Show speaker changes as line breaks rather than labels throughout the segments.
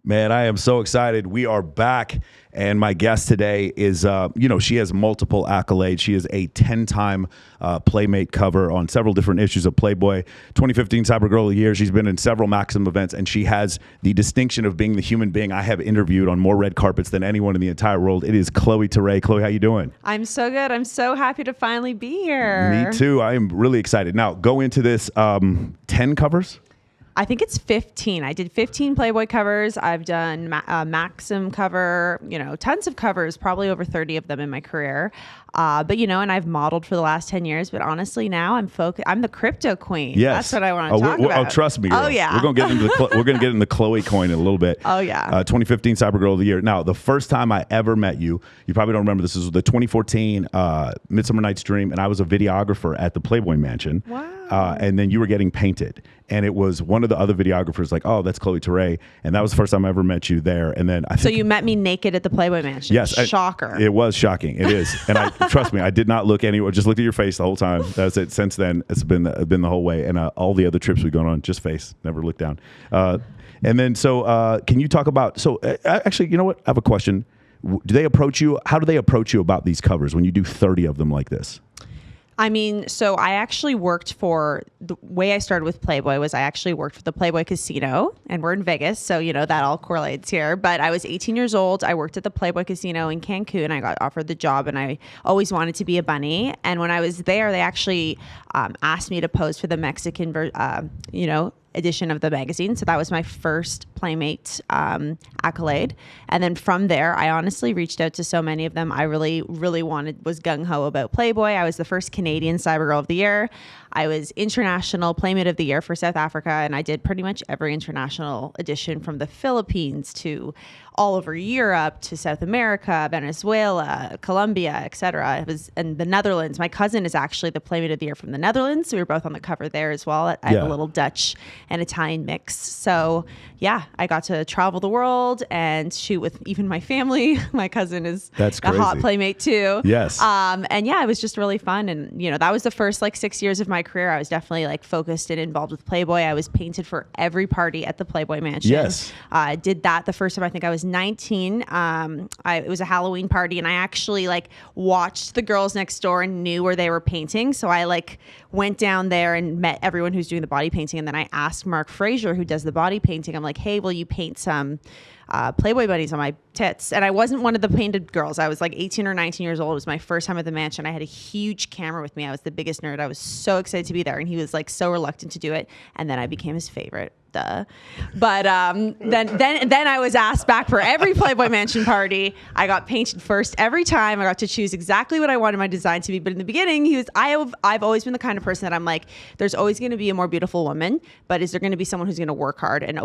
Man, I am so excited. We are back. And my guest today is, she has multiple accolades. She is a 10-time Playmate cover on several different issues of Playboy. 2015 CyberGirl of the Year. She's been in several Maxim events, and she has the distinction of being the human being I have interviewed on more red carpets than anyone in the entire world. It is Khloe Terae. Khloe, how you doing?
I'm so good. I'm so happy to finally be here.
Me too. I am really excited. Now, go into this 10 covers?
I think it's 15. I did 15 Playboy covers. I've done Maxim cover, tons of covers, probably over 30 of them in my career. And I've modeled for the last 10 years. But honestly, now I'm the crypto queen.
Yes.
That's what I want to talk about.
Oh, trust me, girl.
Oh, yeah.
We're going to get into Khloe coin in a little bit.
Oh, yeah.
2015 CyberGirl of the Year. Now, the first time I ever met you, you probably don't remember, this was the 2014 Midsummer Night's Dream, and I was a videographer at the Playboy Mansion.
Wow.
And then you were getting painted. And it was one of the other videographers like, oh, that's Khloe Terae. And that was the first time I ever met you there. And then I think...
So you met me naked at the Playboy Mansion?
Yes.
Shocker.
It was shocking. It is. And trust me, I did not look anywhere. Just looked at your face the whole time. That's it. Since then, it's been the whole way. And all the other trips we've gone on, just face, never looked down. And then, can you talk about... actually, you know what? I have a question. Do they approach you? How do they approach you about these covers when you do 30 of them like this?
I mean, so I actually worked for, the way I started with Playboy was I actually worked for the Playboy Casino, and we're in Vegas, so that all correlates here. But I was 18 years old. I worked at the Playboy Casino in Cancun. I got offered the job, and I always wanted to be a bunny. And when I was there, they actually asked me to pose for the Mexican, edition of the magazine. So that was my first Playmate accolade. And then from there, I honestly reached out to so many of them. I really, really was gung-ho about Playboy. I was the first Canadian CyberGirl of the Year. I was International Playmate of the Year for South Africa, and I did pretty much every international edition from the Philippines to all over Europe to South America, Venezuela, Colombia, etc. It was in the Netherlands. My cousin is actually the Playmate of the Year from the Netherlands, so we were both on the cover there as well. I have a little Dutch and Italian mix. So yeah, I got to travel the world and shoot with even my family. My cousin is a hot Playmate too.
Yes.
And yeah, it was just really fun. And that was the first 6 years of my career. I was definitely focused and involved with Playboy. I was painted for every party at the Playboy Mansion.
Yes.
I did that the first time. I think I was 19. It was a Halloween party, and I actually watched the girls next door and knew where they were painting. So I went down there and met everyone who's doing the body painting. And then I asked Mark Fraser, who does the body painting, I'm like, hey, will you paint some Playboy bunnies on my tits? And I wasn't one of the painted girls. I was 18 or 19 years old. It was my first time at the mansion. I had a huge camera with me. I was the biggest nerd. I was so excited to be there, and he was so reluctant to do it. And then I became his favorite. But then I was asked back for every Playboy Mansion party. I got painted first every time. I got to choose exactly what I wanted my design to be. But in the beginning, I've always been the kind of person that I'm like, there's always going to be a more beautiful woman, but is there going to be someone who's going to work hard and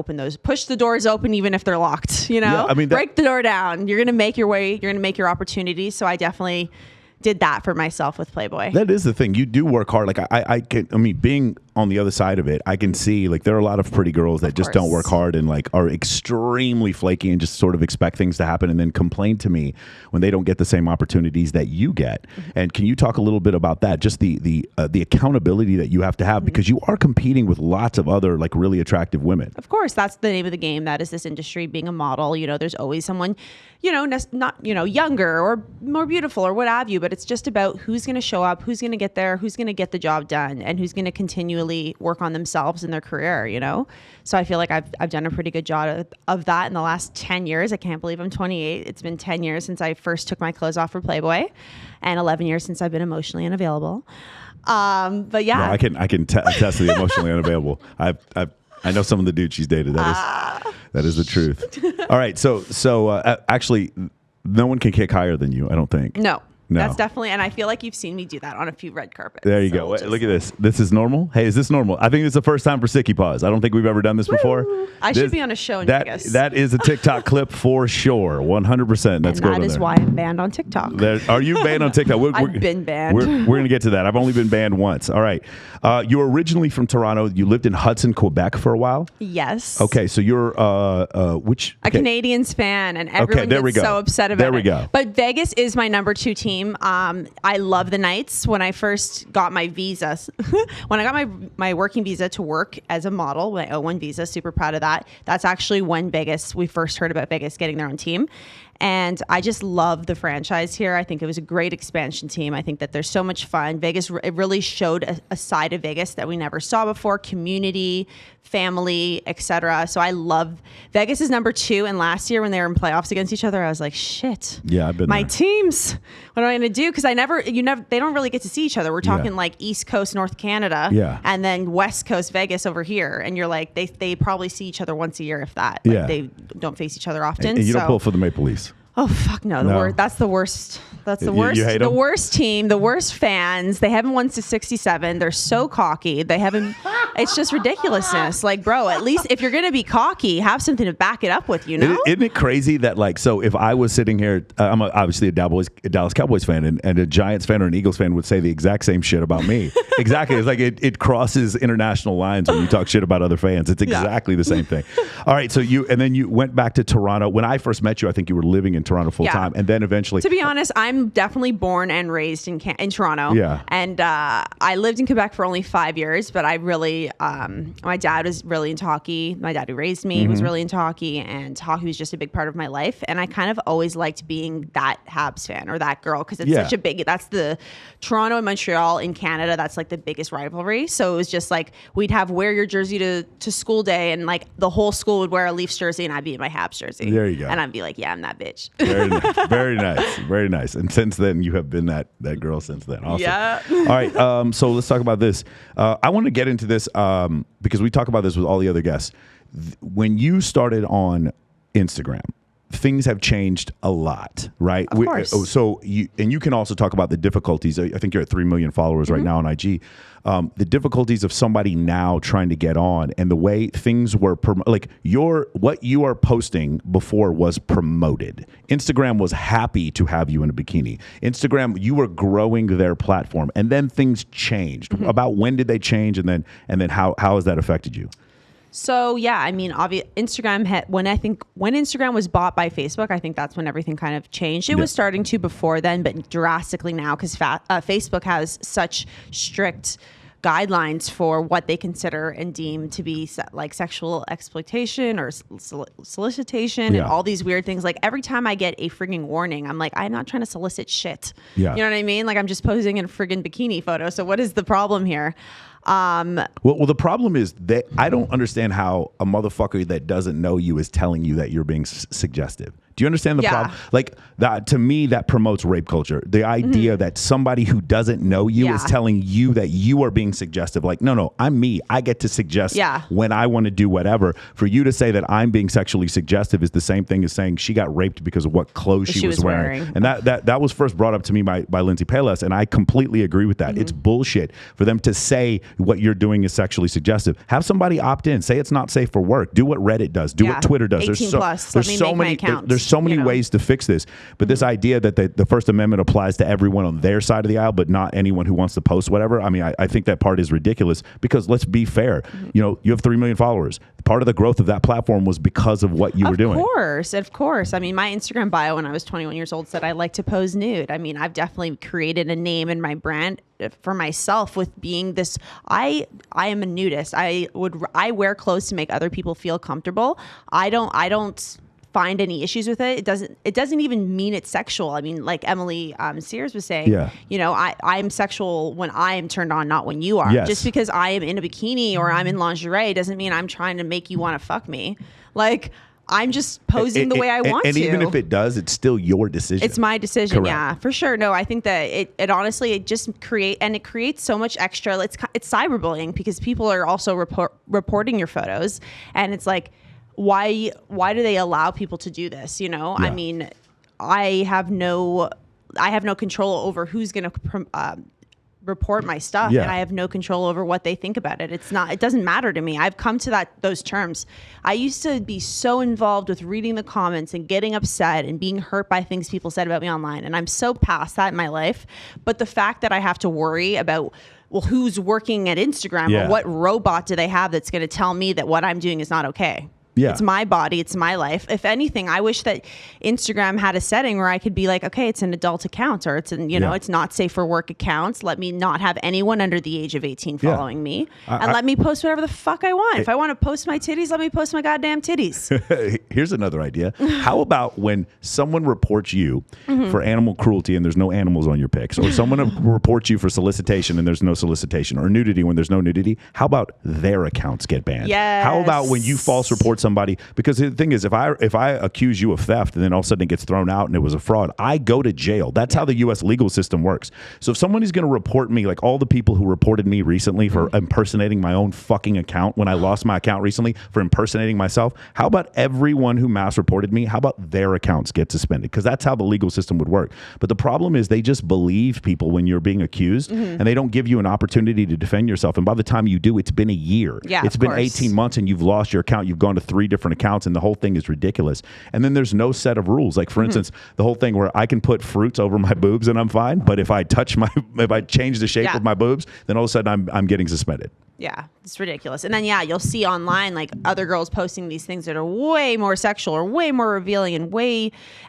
push the doors open even if they're locked?
Yeah, I mean,
break the door down. You're going to make your way. You're going to make your opportunities. So I definitely did that for myself with Playboy.
That is the thing. You do work hard. Being on the other side of it, I can see there are a lot of pretty girls that just don't work hard and are extremely flaky and just sort of expect things to happen and then complain to me when they don't get the same opportunities that you get. Mm-hmm. And can you talk a little bit about that? Just the accountability that you have to have, mm-hmm. because you are competing with lots of other really attractive women.
Of course, that's the name of the game. That is this industry. Being a model, there's always someone, not younger or more beautiful or what have you. But it's just about who's going to show up, who's going to get there, who's going to get the job done, and who's going to continually work on themselves in their career, So I feel like I've done a pretty good job of that in the last 10 years. I can't believe I'm 28. It's been 10 years since I first took my clothes off for Playboy, and 11 years since I've been emotionally unavailable. But yeah.
No, I can attest to the emotionally unavailable. I know some of the dudes she's dated. That is the truth. All right. So actually, no one can kick higher than you, I don't think.
No. That's definitely, and I feel like you've seen me do that on a few red carpets.
There you go. Wait, look at this. This is normal. Hey, is this normal? I think it's the first time for Sicky Paws. I don't think we've ever done this before.
I should be on a show in Vegas.
That is a TikTok clip for sure. 100%. That's
good. That is why I'm banned on TikTok.
Are you banned on TikTok?
I've been banned.
We're going to get to that. I've only been banned once. All right. You're originally from Toronto. You lived in Hudson, Quebec for a while?
Yes.
Okay. So you're a
Canadians fan, and everyone gets so upset about it. There we go. But Vegas is my number 2 team. team. I love the nights. When I first got my visa, when I got my working visa to work as a model, my O1 visa, super proud of that. That's actually when we first heard about Vegas getting their own team. And I just love the franchise here. I think it was a great expansion team. I think that there's so much fun. Vegas, it really showed a side of Vegas that we never saw before, community, family, etc. So I love Vegas is number 2. And last year when they were in playoffs against each other, I was like, shit.
Yeah, I've been
my
there.
Teams. What am I going to do? Because they don't really get to see each other. We're talking like East Coast, North Canada, and then West Coast, Vegas over here. And you're like, they probably see each other once a year, if that. Like, they don't face each other often.
And you don't pull for the Maple Leafs.
Oh fuck no! That's the worst. That's the worst.
You hate
the
them?
Worst team. The worst fans. They haven't won since '67. They're so cocky. They haven't. It's just ridiculousness. Like, bro, at least if you're gonna be cocky, have something to back it up with. You know?
Isn't it crazy that so if I was sitting here, I'm obviously a Dallas Cowboys fan, and a Giants fan or an Eagles fan would say the exact same shit about me. Exactly. It's like it crosses international lines when you talk shit about other fans. It's exactly the same thing. All right. So then you went back to Toronto. When I first met you, I think you were living in Toronto full time, and then eventually.
To be honest, I'm definitely born and raised in Toronto.
Yeah.
And I lived in Quebec for only 5 years, but I really, my dad was really into hockey. My dad who raised me was really into hockey, and hockey was just a big part of my life. And I kind of always liked being that Habs fan or that girl because it's such a big. That's the Toronto and Montreal in Canada. That's like the biggest rivalry. So it was just like we'd have wear your jersey to school day, and like the whole school would wear a Leafs jersey, and I'd be in my Habs jersey.
There you go.
And I'd be like, yeah, I'm that bitch.
Very nice. Very nice. And since then, you have been that girl since then. Awesome.
Yeah.
All right. So let's talk about this. I want to get into this because we talk about this with all the other guests. When you started on Instagram, things have changed a lot, right?
Of course.
So you can also talk about the difficulties. I think you're at 3 million followers right now on IG. The difficulties of somebody now trying to get on, and the way things were what you are posting before was promoted. Instagram was happy to have you in a bikini. Instagram, you were growing their platform, and then things changed. About when did they change, and then how has that affected you?
So yeah, I mean, Instagram when Instagram was bought by Facebook, I think that's when everything kind of changed. It was starting to before then, but drastically now because Facebook has such strict guidelines for what they consider and deem to be like sexual exploitation or solicitation and all these weird things. Like every time I get a frigging warning, I'm like, I'm not trying to solicit shit. Yeah. You know what I mean? Like I'm just posing in a friggin' bikini photo. So what is the problem here?
Well, the problem is that I don't understand how a motherfucker that doesn't know you is telling you that you're being suggestive. Do you understand the problem? Like that, to me, that promotes rape culture. The idea that somebody who doesn't know you is telling you that you are being suggestive. Like, no, I'm me. I get to suggest when I want to do whatever. For you to say that I'm being sexually suggestive is the same thing as saying she got raped because of what clothes she was wearing. And that was first brought up to me by Lindsay Payless, and I completely agree with that. It's bullshit for them to say what you're doing is sexually suggestive. Have somebody opt in. Say it's not safe for work. Do what Reddit does. Do what Twitter does.
18 plus. There's
so many ways to fix this. But this idea that the First Amendment applies to everyone on their side of the aisle, but not anyone who wants to post whatever. I mean, I think that part is ridiculous because let's be fair. You know, you have 3 million followers. Part of the growth of that platform was because of what you were doing. Of
course. I mean, my Instagram bio when I was 21 years old said I like to pose nude. I mean, I've definitely created a name in my brand for myself with being this. I am a nudist. I wear clothes to make other people feel comfortable. I don't find any issues with it. It doesn't even mean it's sexual. I mean, like Emily Sears was saying, you know, I'm sexual when I am turned on, not when you are.
Yes.
Just because I am in a bikini or I'm in lingerie doesn't mean I'm trying to make you want to fuck me. Like, I'm just posing the way I want to. And
even if it does, it's still your decision.
It's my decision.
Correct.
Yeah, for sure. No, I think that it honestly, it just creates so much extra. It's cyberbullying because people are also reporting your photos. And it's like, why do they allow people to do this? You know, I mean, I have no control over who's going to report my stuff, and I have no control over what they think about it. It doesn't matter to me. I've come to those terms. I used to be so involved with reading the comments and getting upset and being hurt by things people said about me online, and I'm so past that in my life. But the fact that I have to worry about, well, who's working at Instagram or what robot do they have that's going to tell me that what I'm doing is not okay?
Yeah.
It's my body. It's my life. If anything, I wish that Instagram had a setting where I could be like, okay, it's an adult account, or it's it's not safe for work accounts. Let me not have anyone under the age of 18 following me, and let me post whatever the fuck I want. If I want to post my titties, let me post my goddamn titties.
Here's another idea. How about when someone reports you for animal cruelty and there's no animals on your pics, or someone reports you for solicitation and there's no solicitation, or nudity when there's no nudity? How about their accounts get banned?
Yes.
How about when you false report somebody? Because the thing is, if I accuse you of theft and then all of a sudden it gets thrown out and it was a fraud, I go to jail. That's how the U.S. legal system works. So if someone is going to report me, like all the people who reported me recently for impersonating my own fucking account when I lost my account recently for impersonating myself, how about everyone who mass reported me, how about their accounts get suspended? Because that's how the legal system would work. But the problem is they just believe people when you're being accused, and they don't give you an opportunity to defend yourself. And by the time you do, it's been a year.
Yeah,
it's been 18 months and you've lost your account. You've gone to 3 different accounts and the whole thing is ridiculous. And then there's no set of rules. Like for instance, the whole thing where I can put fruits over my boobs and I'm fine, but if I change the shape of my boobs, then all of a sudden I'm getting suspended.
Yeah, it's ridiculous. And then, you'll see online, like, other girls posting these things that are way more sexual or way more revealing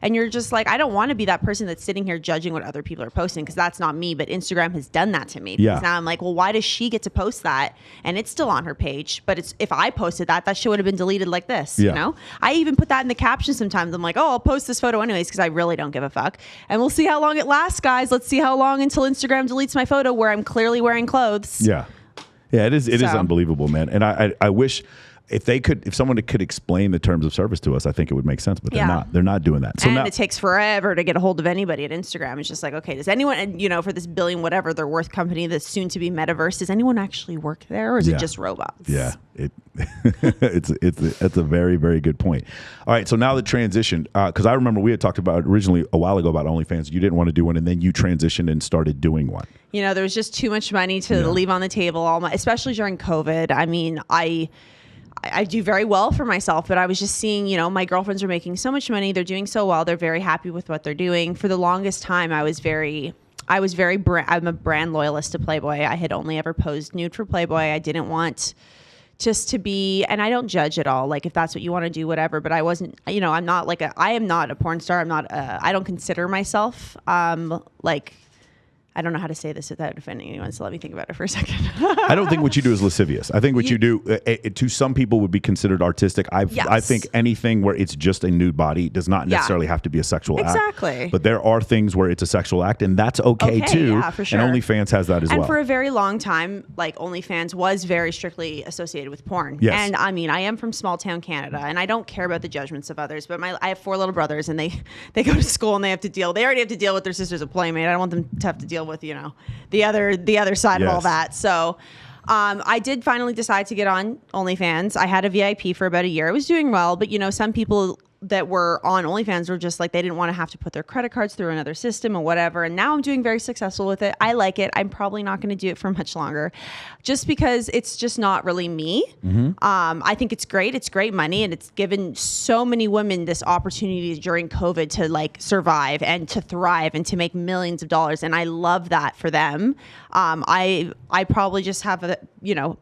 and you're just like, I don't want to be that person that's sitting here judging what other people are posting, because that's not me. But Instagram has done that to me. Because now I'm like, well, why does she get to post that? And it's still on her page. But if I posted that shit would have been deleted like this, you know? I even put that in the caption sometimes. I'm like, oh, I'll post this photo anyways, because I really don't give a fuck. And we'll see how long it lasts, guys. Let's see how long until Instagram deletes my photo where I'm clearly wearing clothes.
Yeah. Yeah, it is unbelievable, man. And I wish if someone could explain the terms of service to us, I think it would make sense, but they're not. They're not doing that. So
it takes forever to get a hold of anybody at Instagram. It's just like, okay, does anyone, for this billion whatever they're worth company that's soon to be metaverse, does anyone actually work there, or is it just robots?
Yeah, it's a very, very good point. All right, so now the transition, because I remember we had talked about originally a while ago about OnlyFans. You didn't want to do one, and then you transitioned and started doing one.
There was just too much money to leave on the table, especially during COVID. I mean, I do very well for myself, but I was just seeing, my girlfriends are making so much money. They're doing so well. They're very happy with what they're doing. For the longest time, I'm a brand loyalist to Playboy. I had only ever posed nude for Playboy. I didn't want just to be, and I don't judge at all. Like, if that's what you want to do, whatever. But I wasn't, I am not a porn star. I don't consider myself, I don't know how to say this without offending anyone, so let me think about it for a second.
I don't think what you do is lascivious. I think what you do to some people would be considered artistic. I think anything where it's just a nude body does not necessarily have to be a sexual act.
Exactly.
But there are things where it's a sexual act, and that's okay too.
Yeah, for sure.
And OnlyFans has that as well.
And for a very long time, like, OnlyFans was very strictly associated with porn.
Yes.
And I mean, I am from small town Canada, and I don't care about the judgments of others, but I have 4 little brothers, and they go to school and they already have to deal with their sister's a playmate. I don't want them to have to deal with, the other side of all that. So I did finally decide to get on OnlyFans. I had a VIP for about a year. I was doing well, but some people that were on OnlyFans were just like, they didn't want to have to put their credit cards through another system or whatever. And now I'm doing very successful with it. I like it. I'm probably not going to do it for much longer, just because it's just not really me. I think it's great. It's great money, and it's given so many women this opportunity during COVID to like survive and to thrive and to make millions of dollars. And I love that for them. I probably just have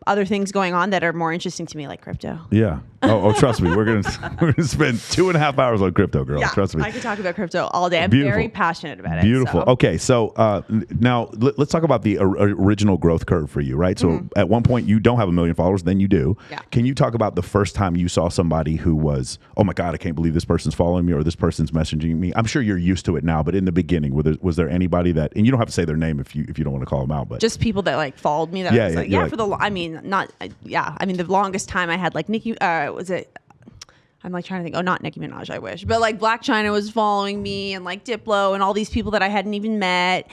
other things going on that are more interesting to me, like crypto.
Yeah. Oh, trust me, we're gonna spend 2.5 hours on crypto, girl.
Yeah,
trust me.
I could talk about crypto all day. I'm very passionate about it.
Beautiful. Okay, so now let's talk about the original growth curve for you, right? So at one point you don't have 1 million followers, then you do.
Yeah.
Can you talk about the first time you saw somebody who was, oh my God, I can't believe this person's following me or this person's messaging me? I'm sure you're used to it now, but in the beginning, was there anybody that, and you don't have to say their name if you don't want to call them out, but
just people that like followed me. That I was like, the longest time I had like Nicki. Was it? I'm like trying to think. Oh, not Nicki Minaj. I wish, but like Black China was following me, and like Diplo, and all these people that I hadn't even met.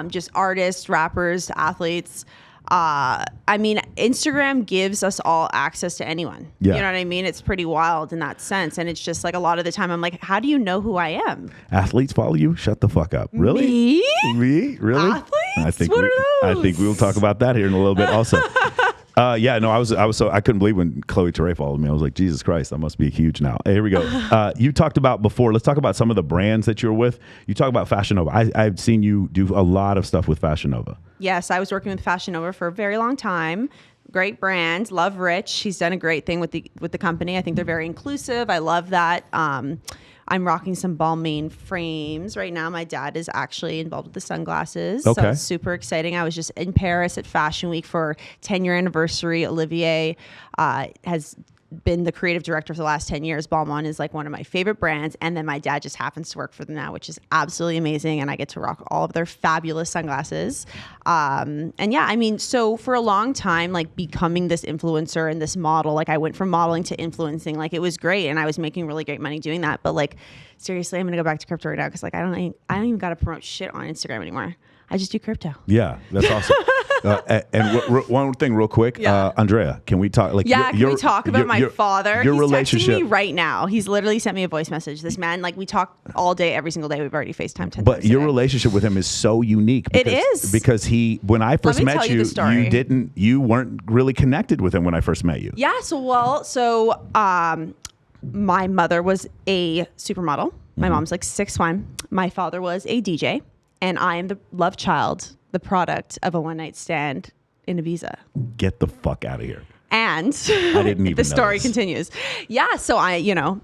Just artists, rappers, athletes. Instagram gives us all access to anyone.
Yeah.
You know what I mean? It's pretty wild in that sense, and it's just like a lot of the time I'm like, how do you know who I am?
Athletes follow you? Shut the fuck up. Really? Me? Really?
Athletes? What are those?
I think we'll talk about that here in a little bit also. I couldn't believe when Khloe Terae followed me. I was like, Jesus Christ, that must be huge now. Hey, here we go. You talked about before. Let's talk about some of the brands that you're with. You talk about Fashion Nova. I've seen you do a lot of stuff with Fashion Nova.
Yes, I was working with Fashion Nova for a very long time. Great brand. Love Rich. He's done a great thing with the company. I think they're very inclusive. I love that. I'm rocking some Balmain frames right now. My dad is actually involved with the sunglasses.
Okay.
So it's super exciting. I was just in Paris at Fashion Week for 10-year anniversary. Olivier has been the creative director for the last 10 years. Balmain is like one of my favorite brands. And then my dad just happens to work for them now, which is absolutely amazing. And I get to rock all of their fabulous sunglasses. And yeah, I mean, so for a long time, like becoming this influencer and this model, like I went from modeling to influencing, like it was great. And I was making really great money doing that. But like, seriously, I'm going to go back to crypto right now. Cause like, I don't even got to promote shit on Instagram anymore. I just do crypto.
Yeah, that's awesome. One thing real quick, Andrea, can we talk? Like,
can we talk about my father?
Your
He's
relationship.
texting me right now. He's literally sent me a voice message. This man, like we talk all day, every single day. We've already FaceTimed 10
But
times
your
today.
relationship with him is so unique. Because,
It is.
Because when I first met
tell you
you,
the story.
you weren't really connected with him when I first met you.
Yeah. So my mother was a supermodel. My mom's like 6'1". My father was a DJ, and I am the love child, the product of a one-night stand in Ibiza.
Get the fuck out of here.
And
I didn't even
the story
notice.
continues. Yeah. So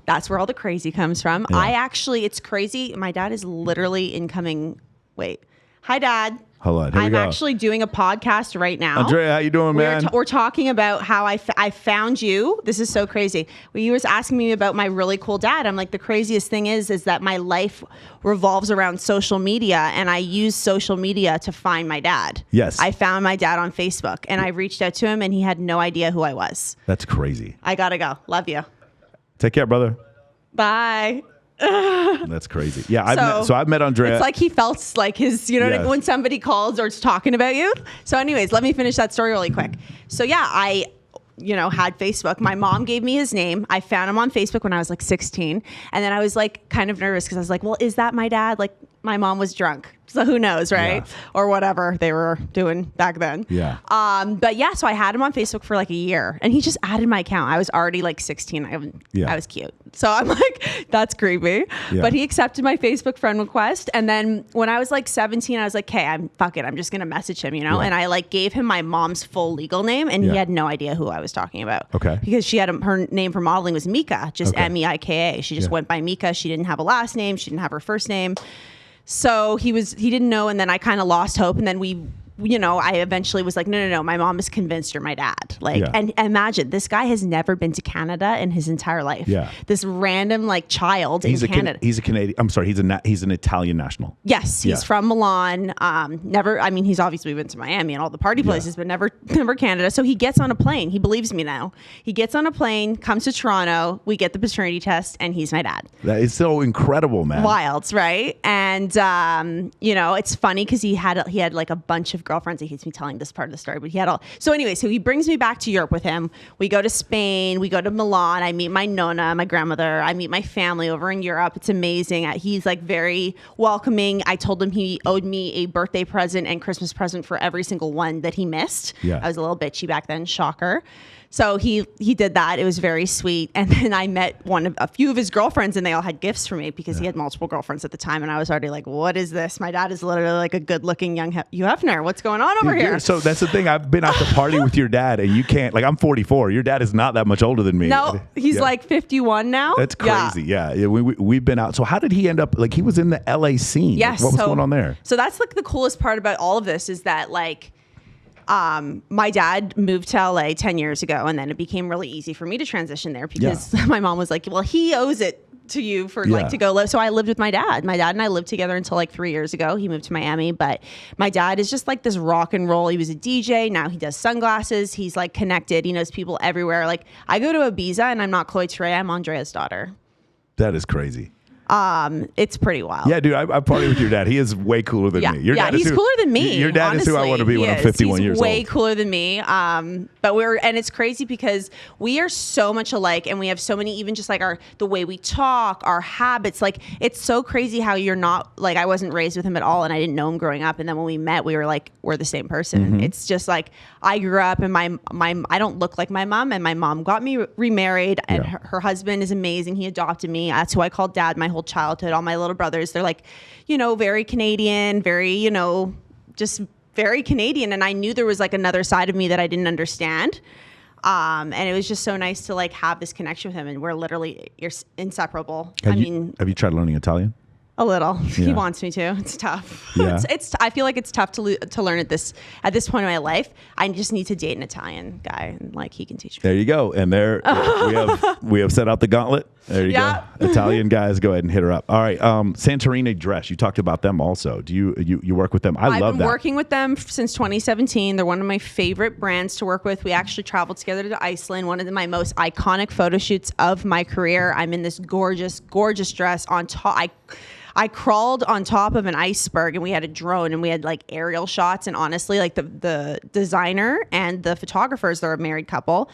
that's where all the crazy comes from.
Yeah.
It's crazy. My dad is literally incoming. Wait. Hi, Dad.
Hold on. Here we
I'm
go.
actually doing a podcast right now.
Andrea, how you doing, man?
We're talking about how I found you. This is so crazy. When you was asking me about my really cool dad, I'm like, the craziest thing is that my life revolves around social media, and I use social media to find my dad.
Yes.
I found my dad on Facebook, and I reached out to him, and he had no idea who I was.
That's crazy.
I gotta go. Love you.
Take care, brother.
Bye.
That's crazy. Yeah, I've met Andrea.
It's like he felt like his,
Yes.
when somebody calls or is talking about you. So anyways, let me finish that story really quick. So yeah, I had Facebook. My mom gave me his name. I found him on Facebook when I was like 16. And then I was like kind of nervous because I was like, well, is that my dad? Like my mom was drunk. So who knows, right?
Yeah.
Or whatever they were doing back then.
Yeah.
But yeah, so I had him on Facebook for like a year, and he just added my account. I was already like 16. I was cute. So I'm like, that's creepy.
Yeah.
But he accepted my Facebook friend request. And then when I was like 17, I was like, okay, fuck it. I'm just going to message him,
Yeah.
And I like gave him my mom's full legal name, and
Yeah.
he had no idea who I was talking about.
Okay.
Because she had her name for modeling was Mika, just
Okay.
Meika. She just
Yeah.
went by Mika. She didn't have a last name. She didn't have her first name. So he didn't know, and then I kind of lost hope, and then I eventually was like, no, my mom is convinced you're my dad. Like,
Yeah.
and imagine this guy has never been to Canada in his entire life.
Yeah.
This random like child
He's
in Canada.
He's a Canadian. I'm sorry. He's an Italian national.
Yes, he's
Yeah.
from Milan. He's obviously been to Miami and all the party places, but never Canada. So he gets on a plane. He believes me now. He gets on a plane, comes to Toronto. We get the paternity test, and he's my dad.
That is so incredible, man.
Wilds, right? And it's funny because he had like a bunch of girlfriends. He hates me telling this part of the story, but he had all. So anyway, so he brings me back to Europe with him. We go to Spain. We go to Milan. I meet my nonna, my grandmother. I meet my family over in Europe. It's amazing. He's like very welcoming. I told him he owed me a birthday present and Christmas present for every single one that he missed.
Yeah.
I was a little bitchy back then. Shocker. So he did that. It was very sweet. And then I met a few of his girlfriends, and they all had gifts for me because he had multiple girlfriends at the time. And I was already like, what is this? My dad is literally like a good looking young Hugh Hefner. What's going on over here?
So that's the thing. I've been out to party with your dad, and you can't. Like, I'm 44. Your dad is not that much older than me.
No, he's
Yeah.
like 51 now.
That's crazy. Yeah. We've been out. So how did he end up? Like, he was in the LA scene.
Yes.
What was going on there?
So that's like the coolest part about all of this is that like, my dad moved to LA 10 years ago, and then it became really easy for me to transition there because my mom was like, well, he owes it to you for like to go live. So I lived with my dad. My dad and I lived together until like 3 years ago. He moved to Miami, but my dad is just like this rock and roll. He was a DJ. Now he does sunglasses. He's like connected. He knows people everywhere. Like I go to Ibiza and I'm not Khloe Terae. I'm Andrea's daughter.
That is crazy.
It's pretty wild.
Yeah, dude, I party with your dad. He is way cooler than me. Your dad is
he's cooler than me.
Your dad
honestly.
is who I want to be when I'm 51 years old.
He's way cooler than me. But and it's crazy because we are so much alike, and we have so many, even just like the way we talk, our habits. Like it's so crazy how you're not like I wasn't raised with him at all, and I didn't know him growing up. And then when we met, we were like we're the same person.
Mm-hmm.
It's just like I grew up, and my I don't look like my mom, and my mom got me remarried, and her husband is amazing. He adopted me. That's who I called dad my whole childhood. All my little brothers, they're like, very Canadian, very, just very Canadian, and I knew there was like another side of me that I didn't understand. And it was just so nice to like have this connection with him, and you're inseparable.
Have you tried learning Italian?
A little.
Yeah.
He wants me to. It's tough.
Yeah.
I feel like it's tough to learn at this point in my life. I just need to date an Italian guy, and like he can teach me.
There you go. And there we have set out the gauntlet. There you go. Italian guys, go ahead and hit her up. All right. Santorini Dress. You talked about them also. Do you work with them?
I've been working with them since 2017. They're one of my favorite brands to work with. We actually traveled together to Iceland. One of my most iconic photo shoots of my career. I'm in this gorgeous, gorgeous dress on top. I crawled on top of an iceberg, and we had a drone, and we had like aerial shots. And honestly, like the designer and the photographers, they're a married couple.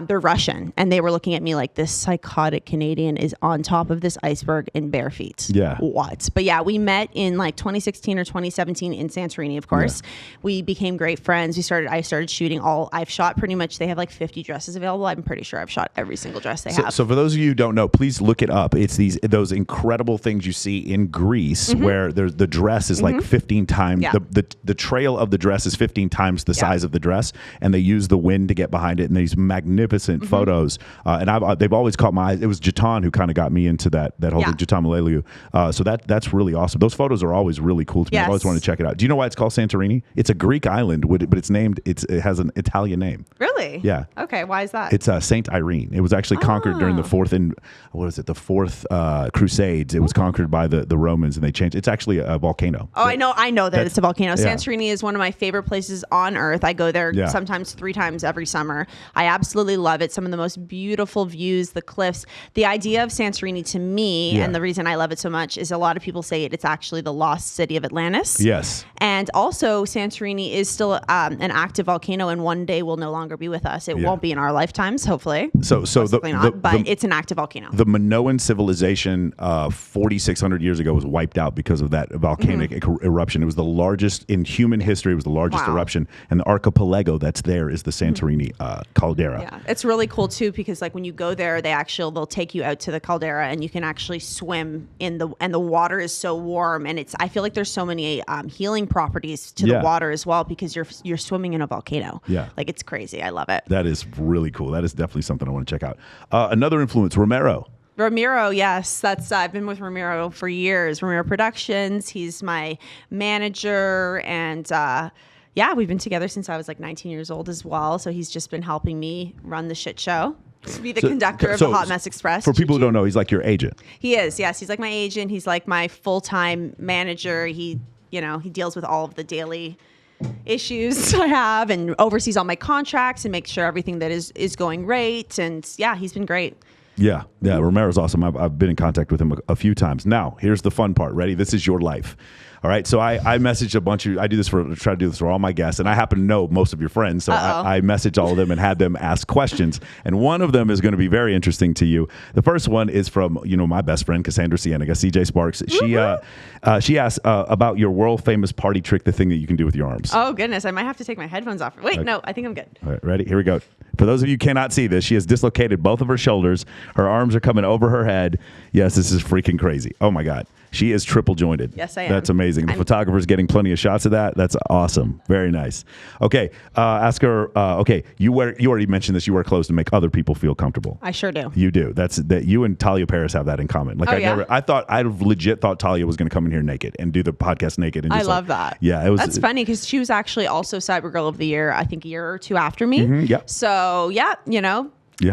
They're Russian, and they were looking at me like, this psychotic Canadian is on top of this iceberg in bare feet.
Yeah.
What? But yeah, we met in like 2016 or 2017 in Santorini, of course. Yeah. We became great friends. I started shooting I've shot pretty much, they have like 50 dresses available. I'm pretty sure I've shot every single dress they have.
So for those of you who don't know, please look it up. It's those incredible things you see in Greece where the dress is like 15 times, the trail of the dress is 15 times the size of the dress, and they use the wind to get behind it, and these magnificent photos, and they've always caught my eyes. It was Jatan who kind of got me into that whole thing, Jatan Maleliou. So that's really awesome. Those photos are always really cool to me.
Yes.
I always want to check it out. Do you know why it's called Santorini? It's a Greek island, but it's named. It has an Italian name.
Really?
Yeah.
Okay. Why is that?
It's Saint Irene. It was actually conquered during the fourth Crusades. It was conquered by the Romans, and they changed. It's actually a volcano.
Oh, I know that it's a volcano.
Yeah.
Santorini is one of my favorite places on earth. I go there sometimes 3 times every summer. I absolutely love it. Some of the most beautiful views, the cliffs. The idea of Santorini to me, and the reason I love it so much, is a lot of people say it's actually the lost city of Atlantis.
Yes.
And also Santorini is still an active volcano, and one day will no longer be with us. It won't be in our lifetimes, hopefully.
So
it's an active volcano.
The Minoan civilization 4,600 years ago was wiped out because of that volcanic eruption. It was the largest in human history. It was the largest eruption, and the archipelago that's there is the Santorini caldera.
Yeah, it's really cool too, because like when you go there, they'll take you out to the caldera, and you can actually swim and the water is so warm, and I feel like there's so many healing properties to the water as well, because you're swimming in a volcano.
Yeah,
like it's crazy. I love it.
That is really cool. That is definitely something I want to check out. Another influence, Romero,
yes, I've been with Romero for years. Romero Productions. He's my manager, and we've been together since I was like 19 years old as well. So he's just been helping me run the shit show. To be the conductor of the Hot Mess Express.
For people who don't know, he's like your agent.
He is, yes. He's like my agent. He's like my full-time manager. He deals with all of the daily issues I have, and oversees all my contracts and makes sure everything that is going right. And yeah, he's been great.
Yeah, Romero's awesome. I've been in contact with him a few times. Now, here's the fun part. Ready? This is your life. All right, so I messaged a bunch of, try to do this for all my guests, and I happen to know most of your friends, so I messaged all of them and had them ask questions, and one of them is going to be very interesting to you. The first one is from, my best friend, Cassandra Cienega, CJ Sparks. She asked about your world famous party trick, the thing that you can do with your arms.
Oh, goodness, I might have to take my headphones off. Wait, no, I think I'm good.
All right, ready? Here we go. For those of you who cannot see this, she has dislocated both of her shoulders. Her arms are coming over her head. Yes, this is freaking crazy. Oh, my God. She is triple jointed.
Yes, I am.
That's amazing. The photographer's getting plenty of shots of that. That's awesome. Very nice. Okay. Ask her. Okay. You already mentioned this. You wear clothes to make other people feel comfortable. I
sure do.
You do. That you and Talia Paris have that in common. Like I legit thought Talia was going to come in here naked and do the podcast naked. And
I love that.
Yeah. It was.
That's funny, because she was actually also CyberGirl of the Year, I think a year or two after me.
Yeah.
So yeah,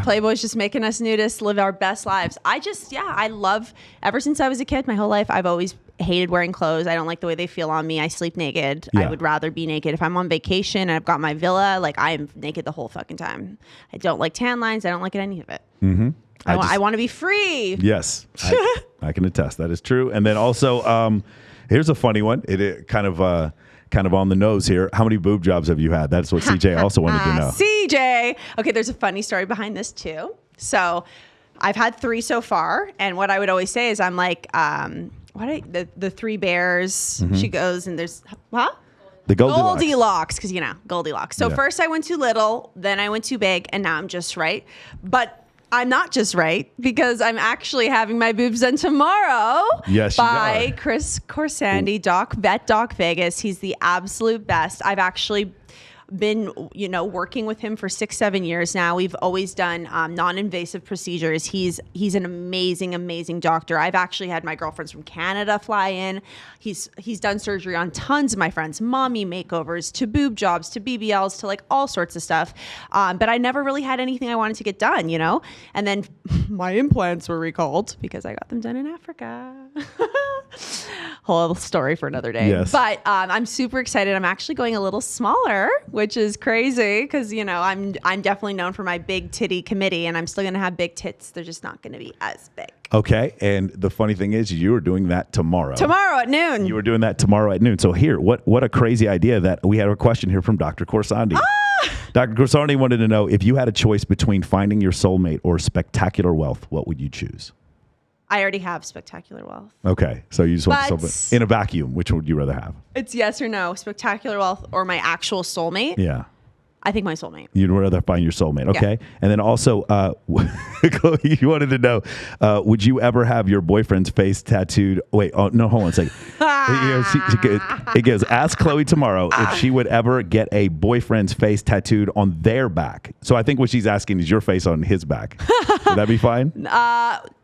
Playboy's just making us nudists live our best lives. I love, ever since I was a kid, my whole life, I've always hated wearing clothes. I don't like the way they feel on me. I sleep naked. I would rather be naked. If I'm on vacation and I've got my villa, like I'm naked the whole fucking time. I don't like tan lines. I don't like any of it. Mm-hmm. I want to be free.
Yes, I can attest. That is true. And then also, here's a funny one. It kind of on the nose here. How many boob jobs have you had? That's what CJ also wanted to know.
CJ. Okay, there's a funny story behind this too. So I've had 3 so far. And what I would always say is I'm like, the 3 bears. She goes and there's,
The
Goldilocks, because Goldilocks. So first I went too little, then I went too big, and now I'm just right. But I'm not just right, because I'm actually having my boobs done tomorrow.
Yes, you
by
are.
Chris Corsandi, Doc Vegas. He's the absolute best. I've actually been, working with him for 6-7 years now. We've always done non-invasive procedures. He's an amazing doctor. I've actually had my girlfriends from Canada fly in. He's done surgery on tons of my friends, mommy makeovers, to boob jobs, to BBLs, to like all sorts of stuff. But I never really had anything I wanted to get done, And then my implants were recalled because I got them done in Africa. Whole story for another day.
Yes.
But I'm super excited. I'm actually going a little smaller, which is crazy because, I'm definitely known for my big titty committee, and I'm still going to have big tits. They're just not going to be as big.
Okay. And the funny thing is you are doing that tomorrow.
Tomorrow at noon.
You were doing that tomorrow at noon. So here, what a crazy idea that we had a question here from Dr. Corsandi. Dr. Corsandi wanted to know, if you had a choice between finding your soulmate or spectacular wealth, what would you choose?
I already have spectacular wealth.
Okay. So you just want
But-
soulmate. In a vacuum, which would you rather have?
It's yes or no. Spectacular wealth or my actual soulmate?
Yeah.
I think my soulmate.
You'd rather find your soulmate. Okay. And then also, Khloé, you wanted to know, would you ever have your boyfriend's face tattooed? Wait, oh, no, hold on a second. It goes, ask Khloé tomorrow if she would ever get a boyfriend's face tattooed on their back. So I think what she's asking is your face on his back. Would that be fine?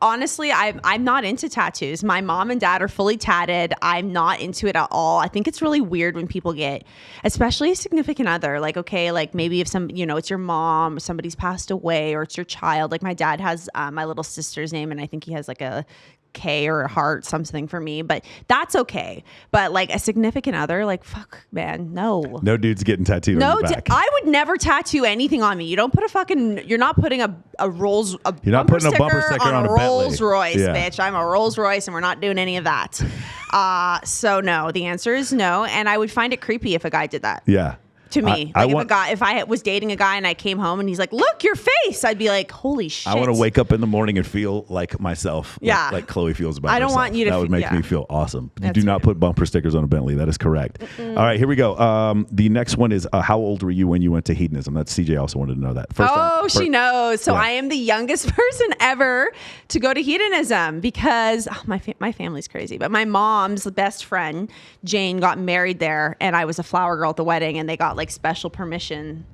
Honestly, I'm not into tattoos. My mom and dad are fully tatted. I'm not into it at all. I think it's really weird when people get, especially a significant other, like, okay, like maybe if it's your mom, or somebody's passed away, or it's your child. Like my dad has my little sister's name, and I think he has like a K or a heart, something for me, but that's okay. But like a significant other, like, fuck, man, no.
No dude's getting tattooed on your back.
I would never tattoo anything on me. You don't put you're not putting a bumper sticker on a Rolls Royce, bitch. I'm a Rolls Royce, and we're not doing any of that. So no, the answer is no. And I would find it creepy if a guy did that.
Yeah.
To me, if I was dating a guy and I came home and he's like, "Look, your face," I'd be like, "Holy shit!"
I want to wake up in the morning and feel like myself.
Yeah,
like Khloé feels about.
I don't
herself.
want you to.
That would make me feel awesome. You
That's
do not
weird.
put bumper stickers on a Bentley. That is correct. All right, here we go. The next one is, how old were you when you went to hedonism? That's CJ also wanted to know that.
She knows. So
yeah.
I am the youngest person ever to go to hedonism because my family's crazy. But my mom's best friend Jane got married there, and I was a flower girl at the wedding, and they got like special permission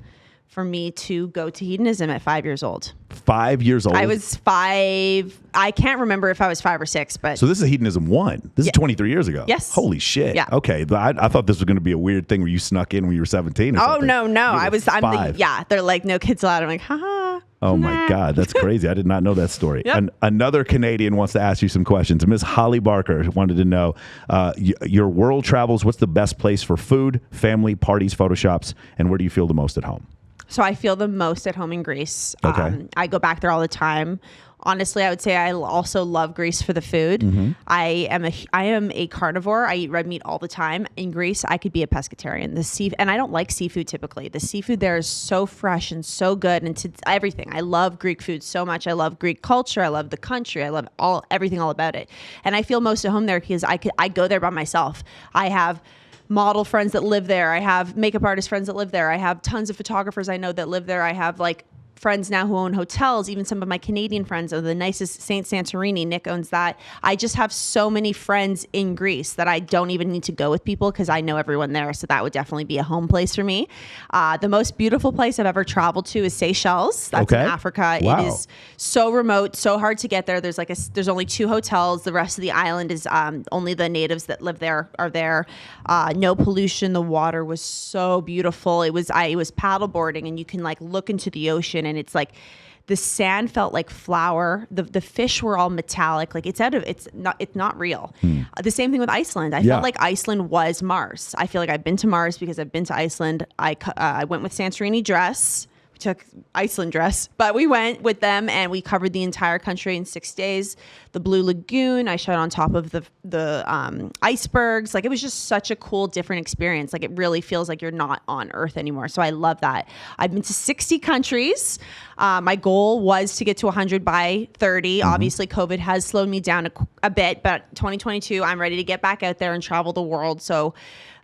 for me to go to hedonism at 5 years old.
5 years old?
I was 5. I can't remember if I was 5 or 6, but.
So this is hedonism 1. This is 23 years ago.
Yes.
Holy shit.
Yeah.
Okay. I thought this was going to be a weird thing where you snuck in when you were 17 or something.
Oh, no. I'm
5.
They're like, no kids allowed. I'm like, haha.
Oh my God, that's crazy. I did not know that story.
Yep.
Another Canadian wants to ask you some questions. Miss Holly Barker wanted to know, your world travels, what's the best place for food, family, parties, photo shops, and where do you feel the most at home?
So I feel the most at home in Greece.
Okay.
I go back there all the time. Honestly, I would say I also love Greece for the food.
Mm-hmm.
I am a carnivore. I eat red meat all the time. In Greece, I could be a pescatarian. And I don't like seafood typically. The seafood there is so fresh and so good, and to everything. I love Greek food so much. I love Greek culture. I love the country. I love everything all about it. And I feel most at home there because I go there by myself. I have model friends that live there. I have makeup artist friends that live there. I have tons of photographers I know that live there. I have like friends now who own hotels. Even some of my Canadian friends are the nicest. Saint Santorini, Nick owns that. I just have so many friends in Greece that I don't even need to go with people because I know everyone there. So that would definitely be a home place for me. The most beautiful place I've ever traveled to is Seychelles. That's in Africa.
Wow.
It is so remote, so hard to get there. There's only 2 hotels. The rest of the island is only the natives that live there are there. No pollution. The water was so beautiful. It was paddle boarding, and you can like look into the ocean, and it's like the sand felt like flour. The fish were all metallic. Like it's not real. The same thing with Iceland. I felt like Iceland was Mars. I feel like I've been to Mars because I've been to Iceland. I went with Santorini Dress. We took Iceland Dress, but we went with them and we covered the entire country in 6 days. The Blue Lagoon, I shot on top of the icebergs. Like it was just such a cool, different experience. Like it really feels like you're not on Earth anymore. So I love that. I've been to 60 countries. My goal was to get to 100 by 30. Mm-hmm. Obviously, COVID has slowed me down a bit, but 2022, I'm ready to get back out there and travel the world. So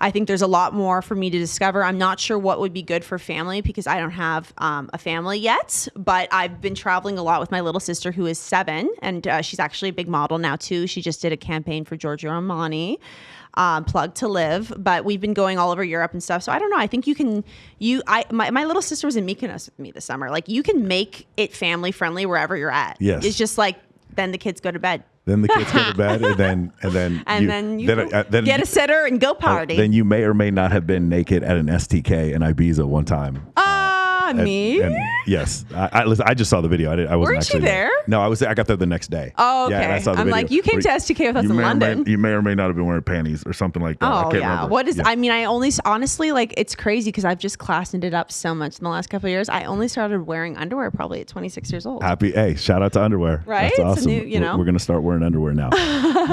I think there's a lot more for me to discover. I'm not sure what would be good for family because I don't have a family yet, but I've been traveling a lot with my little sister who is 7, and she's actually a big model now too. She just did a campaign for Giorgio Armani, Plug to Live, but we've been going all over Europe and stuff. So I don't know. I think my little sister was in Mykonos with me this summer. Like, you can make it family friendly wherever you're at.
Yes.
It's just like, then the kids go to bed.
Then the kids go to bed, and then
get a sitter and go party.
Then you may or may not have been naked at an STK in Ibiza one time.
Me?
Yes, listen, I just saw the video. I wasn't
Weren't
actually
you there?
No, I got there the next day.
Oh, okay.
Yeah, and I saw the
I'm
video.
like, you came to STK with us in London.
You may or may not have been wearing panties or something like that. I
Oh
can't
yeah.
remember.
What is?
Yeah.
I mean, I only honestly, like, it's crazy because I've just classed it up so much in the last couple of years. I only started wearing underwear probably at 26 years old.
Hey, shout out to underwear.
Right?
That's awesome.
It's a new,
We're gonna start wearing underwear now.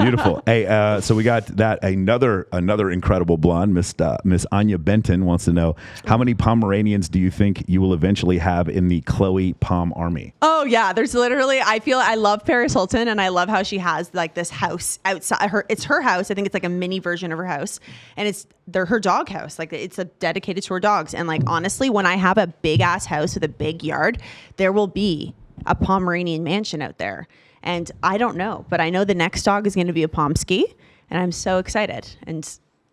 Beautiful. Hey, so we got that. Another incredible blonde, Miss Anya Benton wants to know, how many Pomeranians do you think you will eventually have in the Khloé Pom army?
Oh yeah, there's literally, I love Paris Hilton, and I love how she has like this house outside her. It's her house. I think it's like a mini version of her house, and it's her dog house. Like, it's dedicated to her dogs. And like, honestly, when I have a big ass house with a big yard, there will be a Pomeranian mansion out there. And I don't know, but I know the next dog is going to be a Pomsky, and I'm so excited. And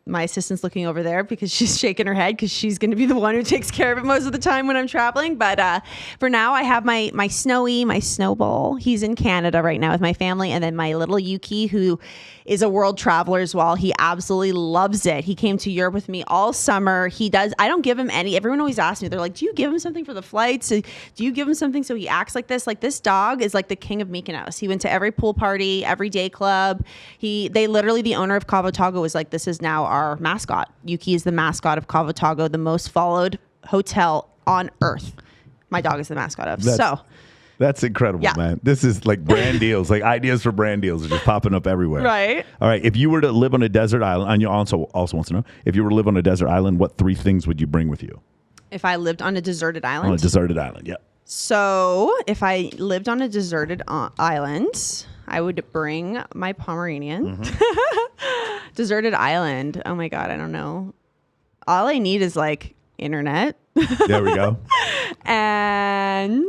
my assistant's looking over there because she's shaking her head because she's going to be the one who takes care of it most of the time when I'm traveling. But for now, I have my Snowball. He's in Canada right now with my family. And then my little Yuki, who is a world traveler as well. He absolutely loves it. He came to Europe with me all summer. I don't give him any. Everyone always asks me, they're like, do you give him something for the flights? Do you give him something so he acts like this? Like, this dog is like the king of Mykonos. He went to every pool party, every day club. The owner of Cavotago was like, this is now our mascot. Yuki is the mascot of Cavotago, the most followed hotel on earth. My dog is the mascot of.
That's incredible, man. This is like brand deals, like ideas for brand deals are just popping up everywhere.
Right.
All right. If you were to live on a desert island, Anya also wants to know, if you were to live on a desert island, what 3 things would you bring with you?
If I lived on a deserted island?
On a deserted island, yeah.
So if I lived on a deserted island, I would bring my Pomeranian. Mm-hmm. Deserted island. Oh my God, I don't know. All I need is like internet.
There we go.
And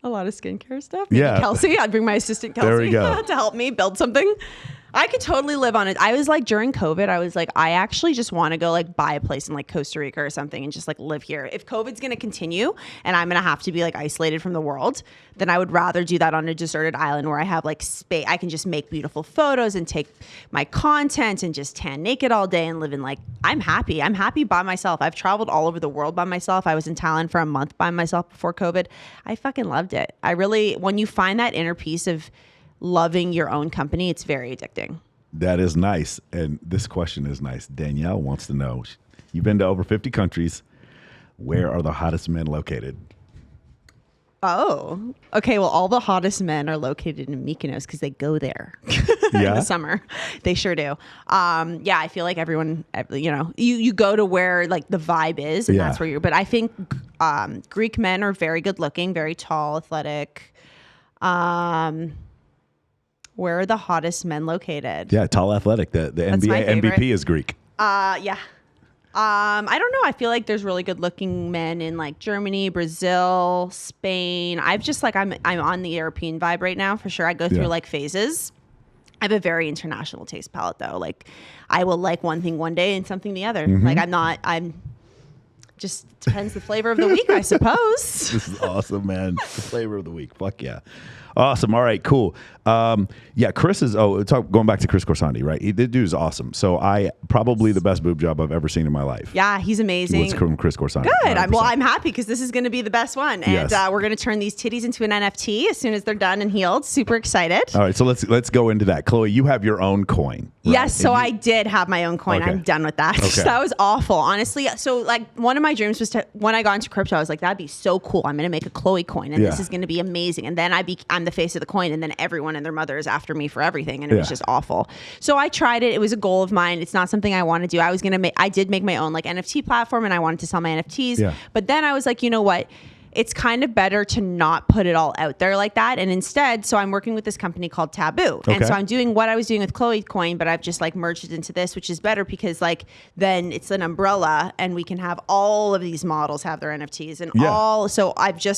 a lot of skincare stuff. Maybe Kelsey. I'd bring my assistant Kelsey
there we go.
to help me build something. I could totally live on it. I was like, during COVID, I was like, I actually just want to go like buy a place in like Costa Rica or something and just like live here. If COVID's going to continue and I'm going to have to be like isolated from the world, then I would rather do that on a deserted island where I have like space. I can just make beautiful photos and take my content and just tan naked all day and live in like, I'm happy. I'm happy by myself. I've traveled all over the world by myself. I was in Thailand for a month by myself before COVID. I fucking loved it. When you find that inner peace of loving your own company, it's very addicting.
That is nice. And this question is nice. Danielle wants to know, you've been to over 50 countries. Where are the hottest men located?
Oh, okay. Well, all the hottest men are located in Mykonos because they go there in the summer. They sure do. I feel like everyone, you go to where like the vibe is, and that's where but I think Greek men are very good looking, very tall, athletic. Where are the hottest men located?
Yeah, tall, athletic. The NBA MVP is Greek.
Yeah. I don't know. I feel like there's really good looking men in like Germany, Brazil, Spain. I've just like, I'm on the European vibe right now for sure. I go through like phases. I have a very international taste palette though. Like, I will like one thing one day and something the other. Mm-hmm. Like I'm just depends the flavor of the week, I suppose.
This is awesome, man. The flavor of the week. Fuck yeah. Awesome. All right, cool. Chris is, going back to Chris Corsandi, right? The dude's awesome. So probably the best boob job I've ever seen in my life.
Yeah, he's amazing.
It's from Chris Corsandi.
Good. I'm happy because this is going to be the best one. And we're going to turn these titties into an NFT as soon as they're done and healed. Super excited.
All right, so let's go into that. Khloé, you have your own coin. Right?
Yes, so I did have my own coin. Okay. I'm done with that. Okay. That was awful, honestly. So like one of my dreams was when I got into crypto, I was like, that'd be so cool. I'm going to make a Khloé coin and this is going to be amazing. And then I'm the face of the coin, and then everyone and their mother is after me for everything, and it was just awful. So I tried it. It was a goal of mine. It's not something I want to do. I did make my own like NFT platform, and I wanted to sell my NFTs. Yeah. But then I was like, you know what? it's kind of better to not put it all out there like that. And instead, so I'm working with this company called Taboo. And so I'm doing what I was doing with Khloe Coin, but I've just like merged it into this, which is better because like then it's an umbrella and we can have all of these models have their NFTs and so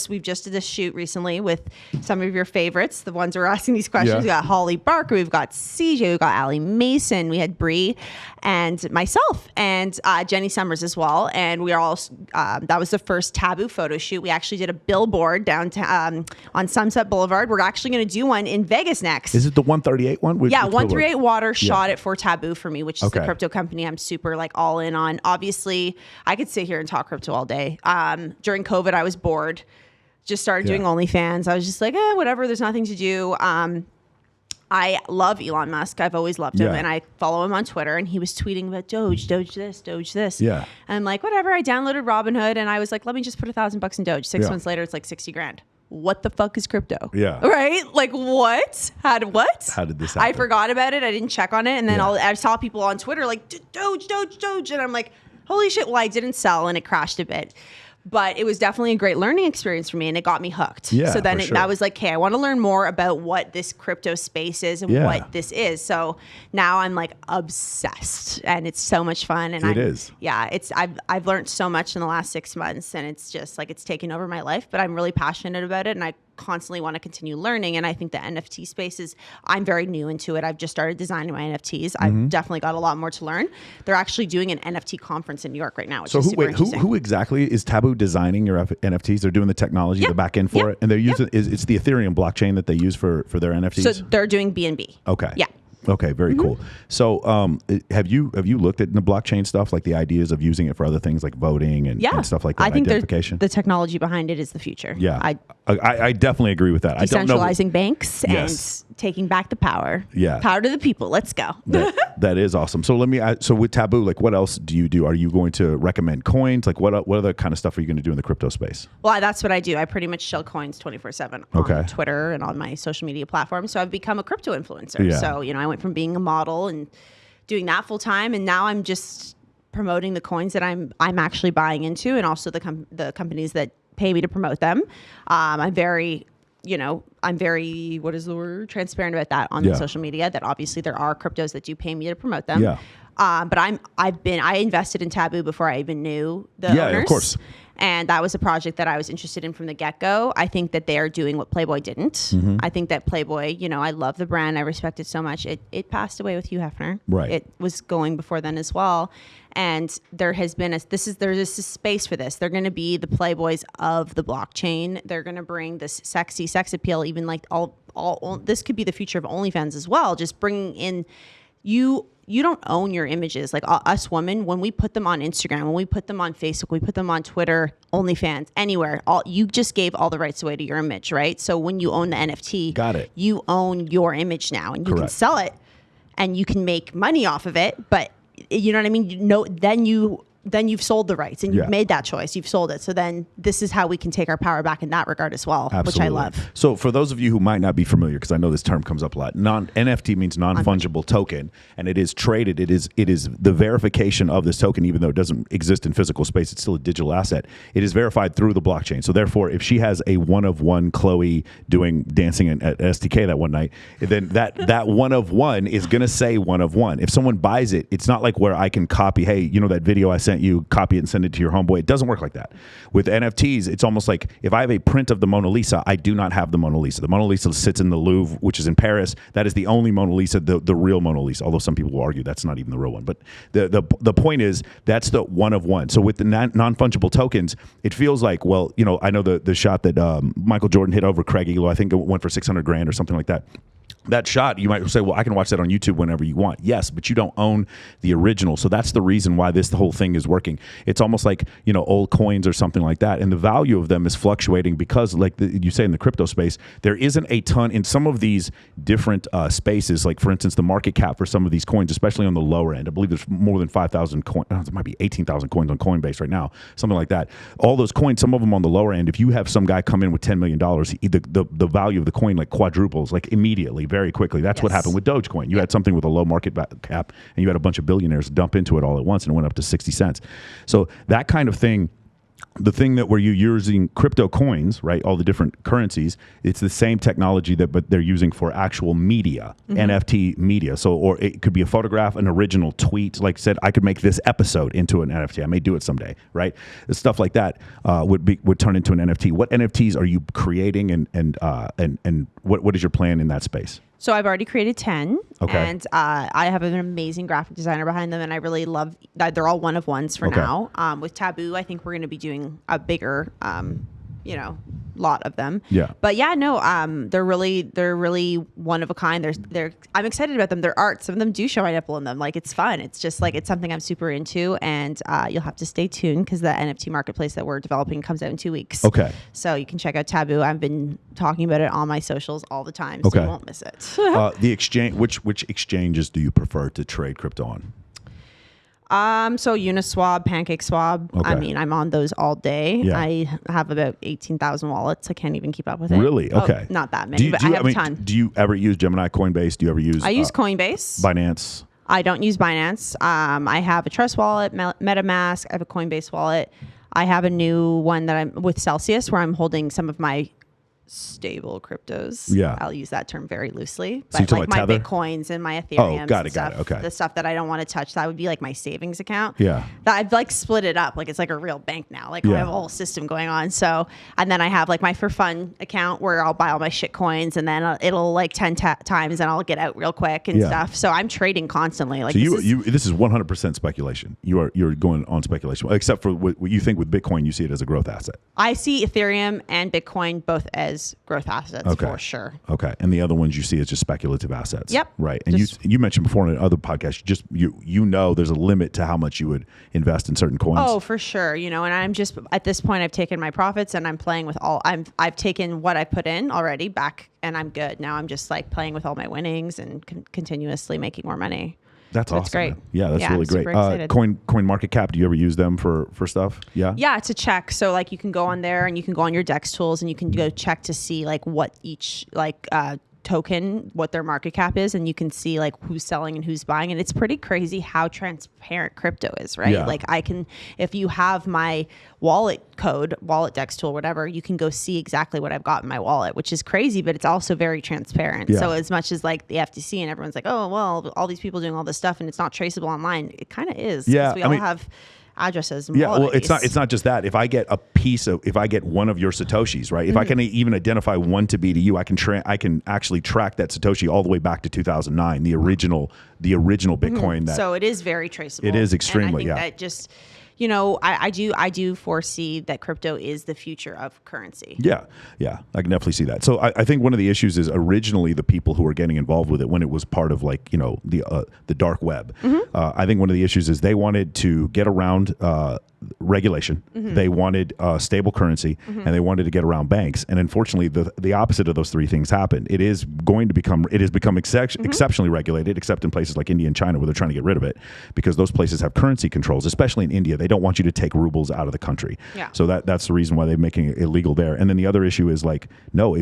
we've just did a shoot recently with some of your favorites, the ones who are asking these questions. We got Holly Barker, we've got CJ, we've got Allie Mason, we had Bree and myself and Jenny Summers as well. And we are all, that was the first Taboo photo shoot. We actually did a billboard downtown on Sunset Boulevard. We're actually going to do one in Vegas next.
Is it the 138 one?
138 Water shot it for Taboo for me, which is the crypto company I'm super like all in on. Obviously, I could sit here and talk crypto all day. During COVID, I was bored. Just started doing OnlyFans. I was just like, whatever. There's nothing to do. I love Elon Musk. I've always loved him. And I follow him on Twitter. And he was tweeting about Doge this, Doge this.
Yeah.
And I'm like, whatever. I downloaded Robinhood. And I was like, let me just put $1,000 in Doge. 6 months later, it's like 60 grand. What the fuck is crypto?
Yeah.
Right? Like what? How did this happen? I forgot about it. I didn't check on it. And then I saw people on Twitter like, Doge. And I'm like, holy shit. Well, I didn't sell and it crashed a bit. But it was definitely a great learning experience for me and it got me hooked.
Yeah,
so then I was like, okay, I want to learn more about what this crypto space is and what this is. So now I'm like obsessed and it's so much fun. And
it is.
Yeah, I've learned so much in the last 6 months and it's just like it's taken over my life, but I'm really passionate about it and I constantly want to continue learning. And I think the NFT space I'm very new into it. I've just started designing my NFTs. I've definitely got a lot more to learn. They're actually doing an NFT conference in New York right now, which is super interesting.
Who exactly is Taboo designing your NFTs? They're doing the technology, the back end for it, and they're using it's the Ethereum blockchain that they use for their NFTs.
So they're doing BNB.
Okay.
Yeah.
Okay, very cool. So, have you looked at the blockchain stuff, like the ideas of using it for other things like voting and stuff like that?
I think
identification.
The technology behind it is the future.
Yeah, I definitely agree with that.
Decentralizing banks and taking back the power.
Yeah,
power to the people. Let's go.
That is awesome. So so with Taboo, like what else do you do? Are you going to recommend coins? Like what other kind of stuff are you going to do in the crypto space?
Well, that's what I do. I pretty much sell coins 24/7 on Twitter and on my social media platforms. So I've become a crypto influencer.
Yeah.
So I went from being a model and doing that full time, and now I'm just promoting the coins that I'm actually buying into, and also the companies that pay me to promote them. I'm very what is the word? Transparent about that on social media. That obviously there are cryptos that do pay me to promote them.
Yeah.
But I invested in Taboo before I even knew the owners.
Yeah, of course.
And that was a project that I was interested in from the get-go. I think that they are doing what Playboy didn't. I think that Playboy, I love the brand. I respect it so much. It passed away with Hugh Hefner.
Right.
It was going before then as well. And there has been there's a space for this. They're going to be the Playboys of the blockchain. They're going to bring this sexy sex appeal, even like all this could be the future of OnlyFans as well. Just bringing in you don't own your images. Like us women, when we put them on Instagram, when we put them on Facebook, we put them on Twitter, OnlyFans, anywhere, you just gave all the rights away to your image, right? So when you own the NFT,
got it.
You own your image now and you can sell it and you can make money off of it. But you know what I mean? Then you've sold the rights and you've made that choice. You've sold it. So then this is how we can take our power back in that regard as well, which I love.
So for those of you who might not be familiar, because I know this term comes up a lot, NFT means non-fungible token, and it is traded. It is the verification of this token, even though it doesn't exist in physical space. It's still a digital asset. It is verified through the blockchain. So therefore, if she has a one-of-one Khloe dancing at STK that one night, then that one-of-one is going to say one-of-one. If someone buys it, it's not like where I can copy, hey, that video I sent you, copy it and send it to your homeboy. It doesn't work like that. With NFTs, it's almost like if I have a print of the Mona Lisa, I do not have the Mona Lisa. The Mona Lisa sits in the Louvre, which is in Paris. That is the only Mona Lisa, the real Mona Lisa, although some people will argue that's not even the real one. But the point is, that's the one of one. So with the non-fungible tokens, it feels like, well, I know the shot that Michael Jordan hit over Craig Elo, I think it went for 600 grand or something like that. That shot, you might say, well, I can watch that on YouTube whenever you want. Yes, but you don't own the original. So that's the reason why the whole thing is working. It's almost like, old coins or something like that. And the value of them is fluctuating because, like you say in the crypto space, there isn't a ton in some of these different spaces. Like, for instance, the market cap for some of these coins, especially on the lower end, I believe there's more than 5,000 coins. There might be 18,000 coins on Coinbase right now, something like that. All those coins, some of them on the lower end, if you have some guy come in with $10 million, the value of the coin like quadruples, like immediately, very quickly. That's what happened with Dogecoin. You had something with a low market cap and you had a bunch of billionaires dump into it all at once and it went up to 60 cents. So that kind of thing the thing that where you're using crypto coins, right? All the different currencies, it's the same technology but they're using for actual media, NFT media. So, or it could be a photograph, an original tweet. Like I said, I could make this episode into an NFT. I may do it someday, right? Stuff like that would turn into an NFT. What NFTs are you creating, and what is your plan in that space?
So I've already created 10,
okay.
And I have an amazing graphic designer behind them, and I really love that they're all one of ones for now. With Taboo, I think we're going to be doing a bigger, lot of them.
Yeah.
But yeah, no, they're really one of a kind. I'm excited about them. Their art, some of them do show my nipple in them. Like, it's fun. It's just like, it's something I'm super into, and you'll have to stay tuned because the NFT marketplace that we're developing comes out in 2 weeks.
Okay.
So you can check out Taboo. I've been talking about it on my socials all the time, so
okay.
you won't miss it.
The exchange, which exchanges do you prefer to trade crypto on?
So Uniswap, PancakeSwap.
Okay.
I mean, I'm on those all day.
Yeah.
I have about 18,000 wallets. I can't even keep up with it.
Really? Okay.
Not that many, but I have a ton.
Do you ever use Gemini, Coinbase? Do you ever use?
I use Coinbase.
Binance.
I don't use Binance. I have a Trust wallet, MetaMask. I have a Coinbase wallet. I have a new one that I'm with Celsius, where I'm holding some of my stable cryptos.
Yeah.
I'll use that term very loosely.
So
But like my
Tether?
Bitcoins and my Ethereum.
Got it. Okay.
The stuff that I don't want to touch, that would be like my savings account.
Yeah.
That I've like split it up. Like, it's like a real bank now. Like, I have a whole system going on. So, and then I have like my for fun account where I'll buy all my shit coins, and then it'll like 10 times and I'll get out real quick and stuff. So I'm trading constantly. Like,
so this is 100% speculation. You're going on speculation, except for what you think with Bitcoin. You see it as a growth asset.
I see Ethereum and Bitcoin both as growth assets for sure.
Okay. And the other ones you see as just speculative assets.
Yep.
Right. And you mentioned before in another podcast, you know there's a limit to how much you would invest in certain coins.
Oh, for sure. And I'm just, at this point, I've taken my profits and I'm playing with I've taken what I put in already back, and I'm good. Now I'm just like playing with all my winnings and continuously making more money.
That's awesome.
Great.
Man. Yeah, that's really great. Coin Market Cap, do you ever use them for stuff? Yeah.
Yeah, to check. So like, you can go on there and you can go on your DEX tools and you can go check to see like what each token, what their market cap is, and you can see like who's selling and who's buying. And it's pretty crazy how transparent crypto is, right?
Yeah.
Like, if you have my wallet code, wallet DEX tool, whatever, you can go see exactly what I've got in my wallet, which is crazy, but it's also very transparent.
Yeah.
So as much as like the FTC and everyone's like, oh, well, all these people doing all this stuff and it's not traceable online, it kind of is.
Yeah.
We all have addresses and
well,
IDs.
it's not just that. If I get one of your Satoshis, right? If I can even identify one to be to you, I can actually track that Satoshi all the way back to 2009, the original Bitcoin.
So it is very traceable.
It is extremely,
and I think that just, I do foresee that crypto is the future of currency.
Yeah, I can definitely see that. So I think one of the issues is originally the people who were getting involved with it when it was part of like, the dark web. I think one of the issues is they wanted to get around regulation. They wanted stable currency, and they wanted to get around banks. And unfortunately, the opposite of those three things happened. It has become exceptionally regulated, except in places like India and China where they're trying to get rid of it because those places have currency controls, especially in India. They don't want you to take rubles out of the country. Yeah. So that's the reason why they're making it illegal there. And then the other issue is like, no,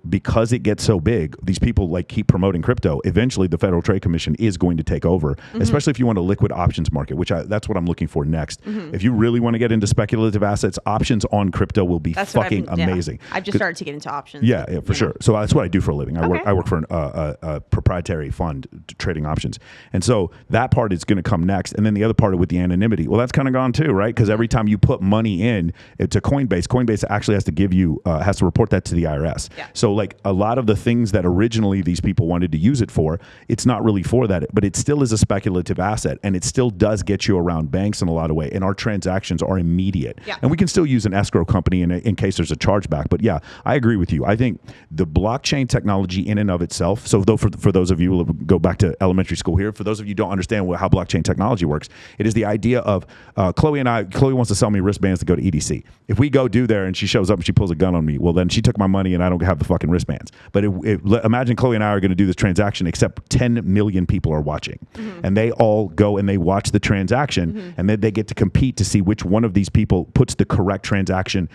because it gets so big, these people like keep promoting crypto. Eventually, the Federal Trade Commission is going to take over, especially if you want a liquid options market, which that's what I'm looking for next. If you really want to get into speculative assets, options on crypto will be fucking amazing.
I've just started to get into options.
Yeah, for sure. So that's what I do for a living. I work for a proprietary fund trading options. And so that part is going to come next. And then the other part with the anonymity, well, that's kind of gone too, right? Because every time you put money in to Coinbase actually has to has to report that to the IRS. Yeah. So like a lot of the things that originally these people wanted to use it for, it's not really for that, but it still is a speculative asset, and it still does get you around banks in a lot of ways. And our transactions are immediate. Yeah. And we can still use an escrow company in case there's a chargeback. But yeah, I agree with you. I think the blockchain technology in and of itself, so though for those of you, we'll go back to elementary school here, for those of you who don't understand how blockchain technology works, it is the idea of Khloe wants to sell me wristbands to go to EDC. If we go do there and she shows up and she pulls a gun on me, well, then she took my money and I don't have the fucking wristbands. But imagine Khloe and I are going to do this transaction, except 10 million people are watching. And they all go and they watch the transaction, and then they get to compete to see which one of these people puts the correct transaction,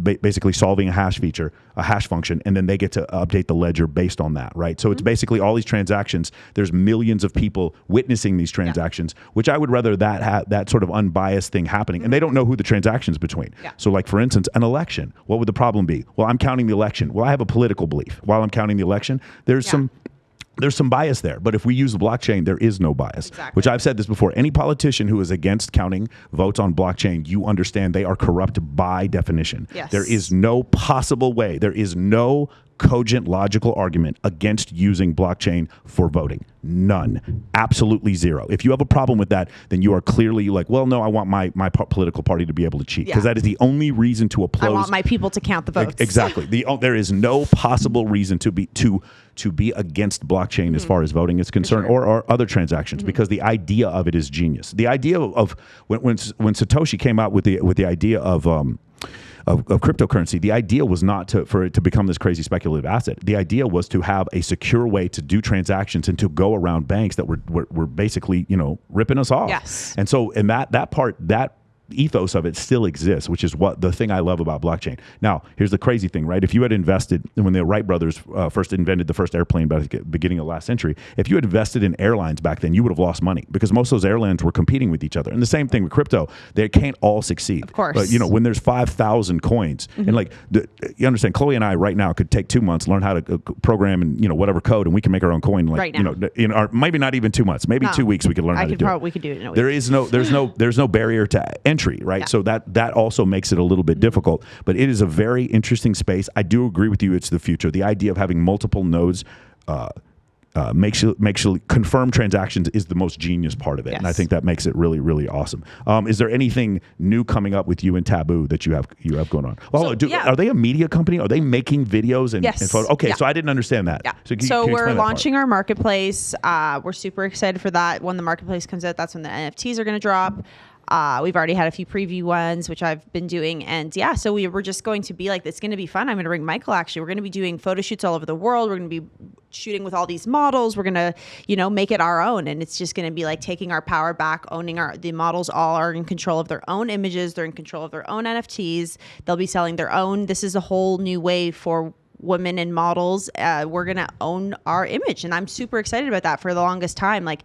basically solving a hash feature, a hash function, and then they get to update the ledger based on that, right? So it's basically all these transactions. There's millions of people witnessing these transactions, which I would rather that sort of unbiased thing happening, and they don't know who the transaction's between. So like, for instance, an election, what would the problem be? Well, I'm counting the election. Well, I have a political belief. While I'm counting the election, there's some bias there. But if we use the blockchain, there is no bias, which I've said this before. Any politician who is against counting votes on blockchain, you understand they are corrupt by definition. There is no possible way. There is no cogent logical argument against using blockchain for voting. None. Absolutely zero. If you have a problem with that, then you are clearly like, well, no, I want my political party to be able to cheat, because that is the only reason to oppose.
I want my people to count the votes.
Exactly. There is no possible reason to be against blockchain as far as voting is concerned, or other transactions, because the idea of it is genius. The idea of when Satoshi came out with the idea of cryptocurrency, the idea was not for it to become this crazy speculative asset. The idea was to have a secure way to do transactions and to go around banks that were basically, ripping us off. And so, and that ethos of it still exists, which is what the thing I love about blockchain. Now, here's the crazy thing, right? If you had invested, when the Wright brothers first invented the first airplane back at the beginning of last century, if you had invested in airlines back then, you would have lost money, because most of those airlines were competing with each other. And the same thing with crypto. They can't all succeed.
Of course.
But, when there's 5,000 coins, and like, you understand, Khloe and I right now could take 2 months, learn how to program and, whatever code, and we can make our own coin. Like,
right now.
Or maybe not even 2 months, maybe 2 weeks we could learn how to do it.
We could do it in a week.
There's no barrier to entry, right? So that also makes it a little bit difficult, but it is a very interesting space. I do agree with you. It's the future. The idea of having multiple nodes makes you confirm transactions is the most genius part of it. And I think that makes it really, really awesome. Is there anything new coming up with you and Taboo that you have going on? Well, are they a media company? Are they making videos and photos? Okay, so I didn't understand that.
So we're launching our marketplace. We're super excited for that. When the marketplace comes out, that's when the NFTs are going to drop. We've already had a few preview ones, which I've been doing. And so we're just going to be like, it's going to be fun. I'm going to bring Michael, actually. We're going to be doing photo shoots all over the world. We're going to be shooting with all these models. We're going to, make it our own. And it's just going to be like taking our power back, owning the models all are in control of their own images. They're in control of their own NFTs. They'll be selling their own. This is a whole new way for women and models. We're going to own our image. And I'm super excited about that. For the longest time, like,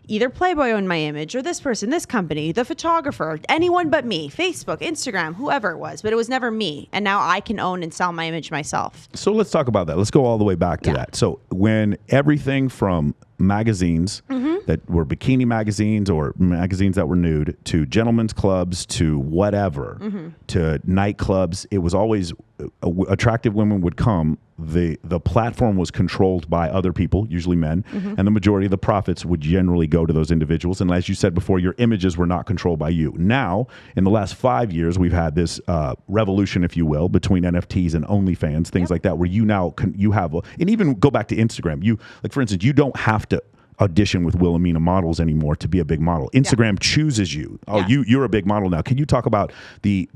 either Playboy owned my image, or this person, this company, the photographer, anyone but me, Facebook, Instagram, whoever it was, but it was never me. And now I can own and sell my image myself.
So let's talk about that. Let's go all the way back to that. So when everything from magazines that were bikini magazines or magazines that were nude, to gentlemen's clubs, to whatever, to nightclubs, it was always attractive women would come. The platform was controlled by other people, usually men, and the majority of the profits would generally go to those individuals. And as you said before, your images were not controlled by you. Now, in the last 5 years, we've had this revolution, if you will, between NFTs and OnlyFans, things like that, where you now you have, and even go back to Instagram. You, like, for instance, you don't have to audition with Wilhelmina models anymore to be a big model. Instagram chooses you. Oh, you're a big model now. Can you talk about the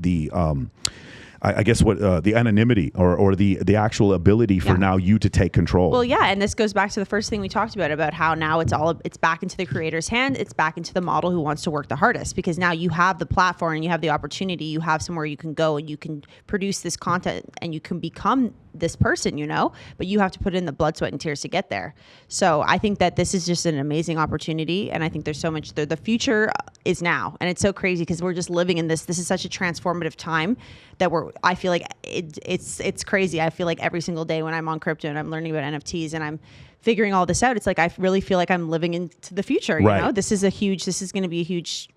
I guess what the anonymity or the actual ability for now you to take control?
Well, and this goes back to the first thing we talked about how now it's back into the creator's hand. It's back into the model who wants to work the hardest, because now you have the platform and you have the opportunity. You have somewhere you can go and you can produce this content and you can become this person, but you have to put in the blood, sweat, and tears to get there. So I think that this is just an amazing opportunity. And I think there's so much the future is now. And it's so crazy because we're just living in this is such a transformative time that I feel like it's crazy. I feel like every single day when I'm on crypto and I'm learning about NFTs and I'm figuring all this out, it's like, I really feel like I'm living into the future. This is going to be a huge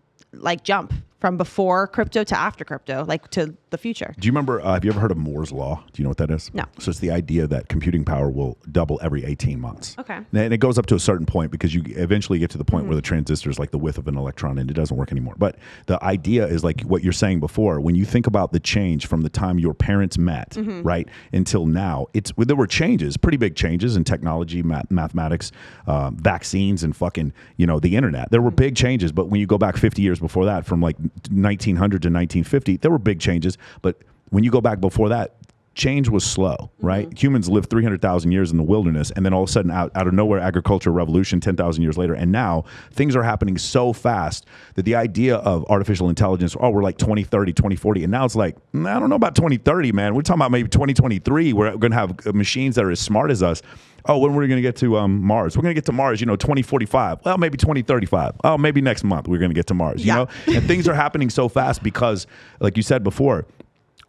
jump from before crypto to after crypto, to the future.
Do you remember, have you ever heard of Moore's Law? Do you know what that is?
No.
So it's the idea that computing power will double every 18 months.
Okay.
And it goes up to a certain point because you eventually get to the point where the transistor is like the width of an electron and it doesn't work anymore. But the idea is like what you're saying before, when you think about the change from the time your parents met, right, until now, there were changes, pretty big changes in technology, mathematics, vaccines, and fucking, the internet. There were big changes, but when you go back 50 years before that, from like 1900 to 1950, there were big changes. But when you go back before that, change was slow, right? Humans lived 300,000 years in the wilderness, and then all of a sudden, out of nowhere, agricultural revolution 10,000 years later. And now things are happening so fast that the idea of artificial intelligence, we're like 2030, 2040. And now it's like, I don't know about 2030, man. We're talking about maybe 2023. We're going to have machines that are as smart as us. Oh, when we're going to get to Mars? We're going to get to Mars, 2045. Well, maybe 2035. Oh, maybe next month we're going to get to Mars, you know? And things are happening so fast because, like you said before,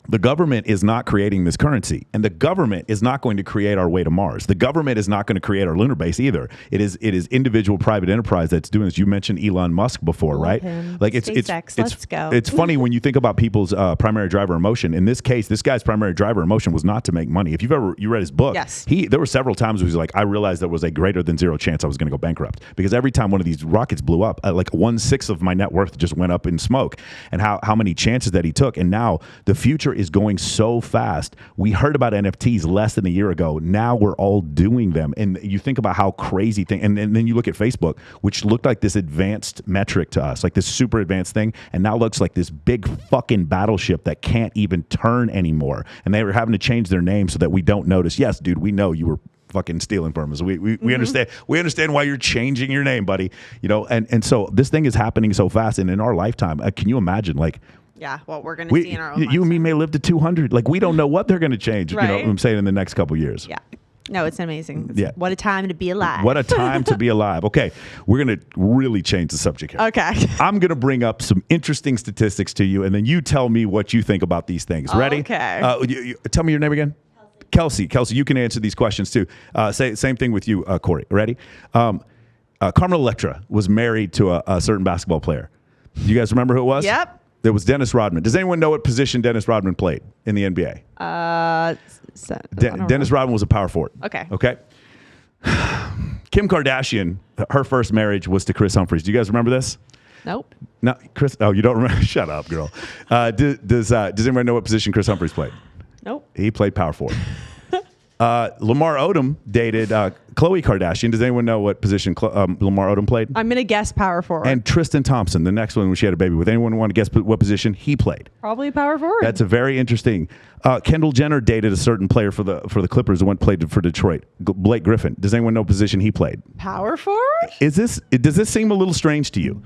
the government is not creating this currency, and the government is not going to create our way to Mars. The government is not going to create our lunar base either. It is individual private enterprise that's doing this. You mentioned Elon Musk before, right? Like
let's go.
It's funny when you think about people's primary driver emotion. In this case, this guy's primary driver emotion was not to make money. If you read his book, there were several times where he was like, I realized there was a greater than zero chance I was going to go bankrupt, because every time one of these rockets blew up, like 1/6 of my net worth just went up in smoke, and how many chances that he took. And now the future is going so fast. We heard about NFTs less than a year ago. Now we're all doing them. And you think about how crazy thing, and then you look at Facebook, which looked like this advanced metric to us, like this super advanced thing, and now looks like this big fucking battleship that can't even turn anymore. And they were having to change their name so that we don't notice. Yes, dude, we know you were fucking stealing from us. We understand. We understand why you're changing your name, buddy. And so this thing is happening so fast, and in our lifetime, can you imagine, like,
what we're going to see in our own
you and me may live to 200. Like, we don't know what they're going to change,
right?
What I'm saying, in the next couple years.
Yeah. No, it's amazing. What a time to be alive.
What a time to be alive. Okay, we're going to really change the subject here.
Okay.
I'm going to bring up some interesting statistics to you, and then you tell me what you think about these things. Ready?
Okay.
Tell me your name again. Kelsey, you can answer these questions too. Same thing with you, Corey. Ready? Carmen Electra was married to a certain basketball player. Do you guys remember who it was?
Yep.
It was Dennis Rodman. Does anyone know what position Dennis Rodman played in the NBA? Dennis Rodman was a power forward. Okay. Kim Kardashian, her first marriage was to Chris Humphries. Do you guys remember this?
Nope.
No, Chris. Oh, you don't remember? Shut up, girl. Does anyone know what position Chris Humphries played?
Nope.
He played power forward. Lamar Odom dated Khloé Kardashian. Does anyone know what position Lamar Odom played?
I'm going to guess power forward.
And Tristan Thompson, the next one when she had a baby with. Anyone want to guess what position he played?
Probably power forward.
That's a very interesting. Kendall Jenner dated a certain player for the Clippers who played for Detroit. Blake Griffin. Does anyone know what position he played?
Power forward?
Does this seem a little strange to you?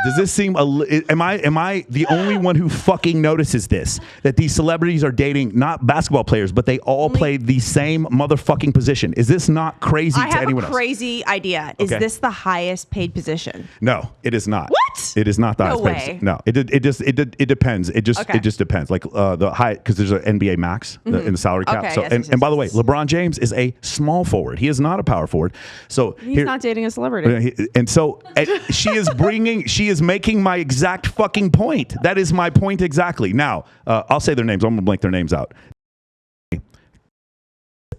Does this seem am I the only one who fucking notices this? That these celebrities are dating not basketball players, but they all played the same motherfucking position. Is this not crazy to anyone else?
I have a crazy idea. Is this the highest paid position?
No, it is not.
What?
It is not the highest paid position. No, it depends. It just depends. Like the high, because there's an NBA max in the salary cap.
Okay,
so
yes,
and by the way, LeBron James is a small forward. He is not a power forward. So
he's not dating a celebrity.
And so she is making my exact fucking point. That is my point exactly. Now, I'll say their names. I'm going to blank their names out.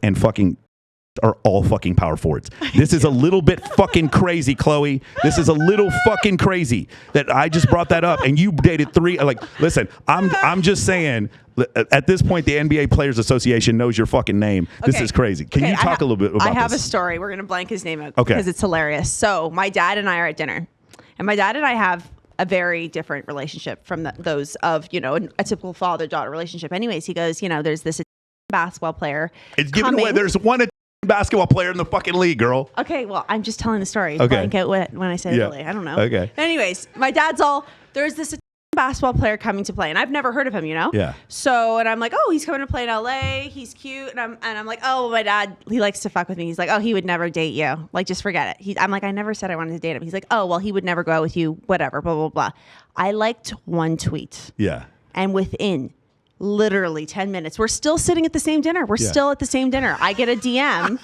And fucking are all fucking power forwards. This is a little bit fucking crazy, Khloe. This is a little fucking crazy that I just brought that up and you dated three. Like, listen, I'm just saying, at this point, the NBA Players Association knows your fucking name. This is crazy. Can you talk a little bit about this?
I have a story. We're going to blank his name out
Okay.
because it's hilarious. So my dad and I are at dinner, and my dad and I have a very different relationship from those of, a typical father-daughter relationship. Anyways, he goes, there's this basketball player.
It's given away. There's one basketball player in the fucking league, girl.
Okay, well, I'm just telling the story.
Okay.
Blank out when I say Italy. I don't know.
Okay.
Anyways, my dad's there's this basketball player coming to play, and I've never heard of him,
Yeah.
So, and I'm like, oh, he's coming to play in LA. He's cute, and I'm like, oh, my dad, he likes to fuck with me. He's like, oh, he would never date you. Like, just forget it. I'm like, I never said I wanted to date him. He's like, oh, well, he would never go out with you. Whatever. Blah blah blah. I liked one tweet.
Yeah.
And within literally 10 minutes, we're still sitting at the same dinner. We're still at the same dinner. I get a DM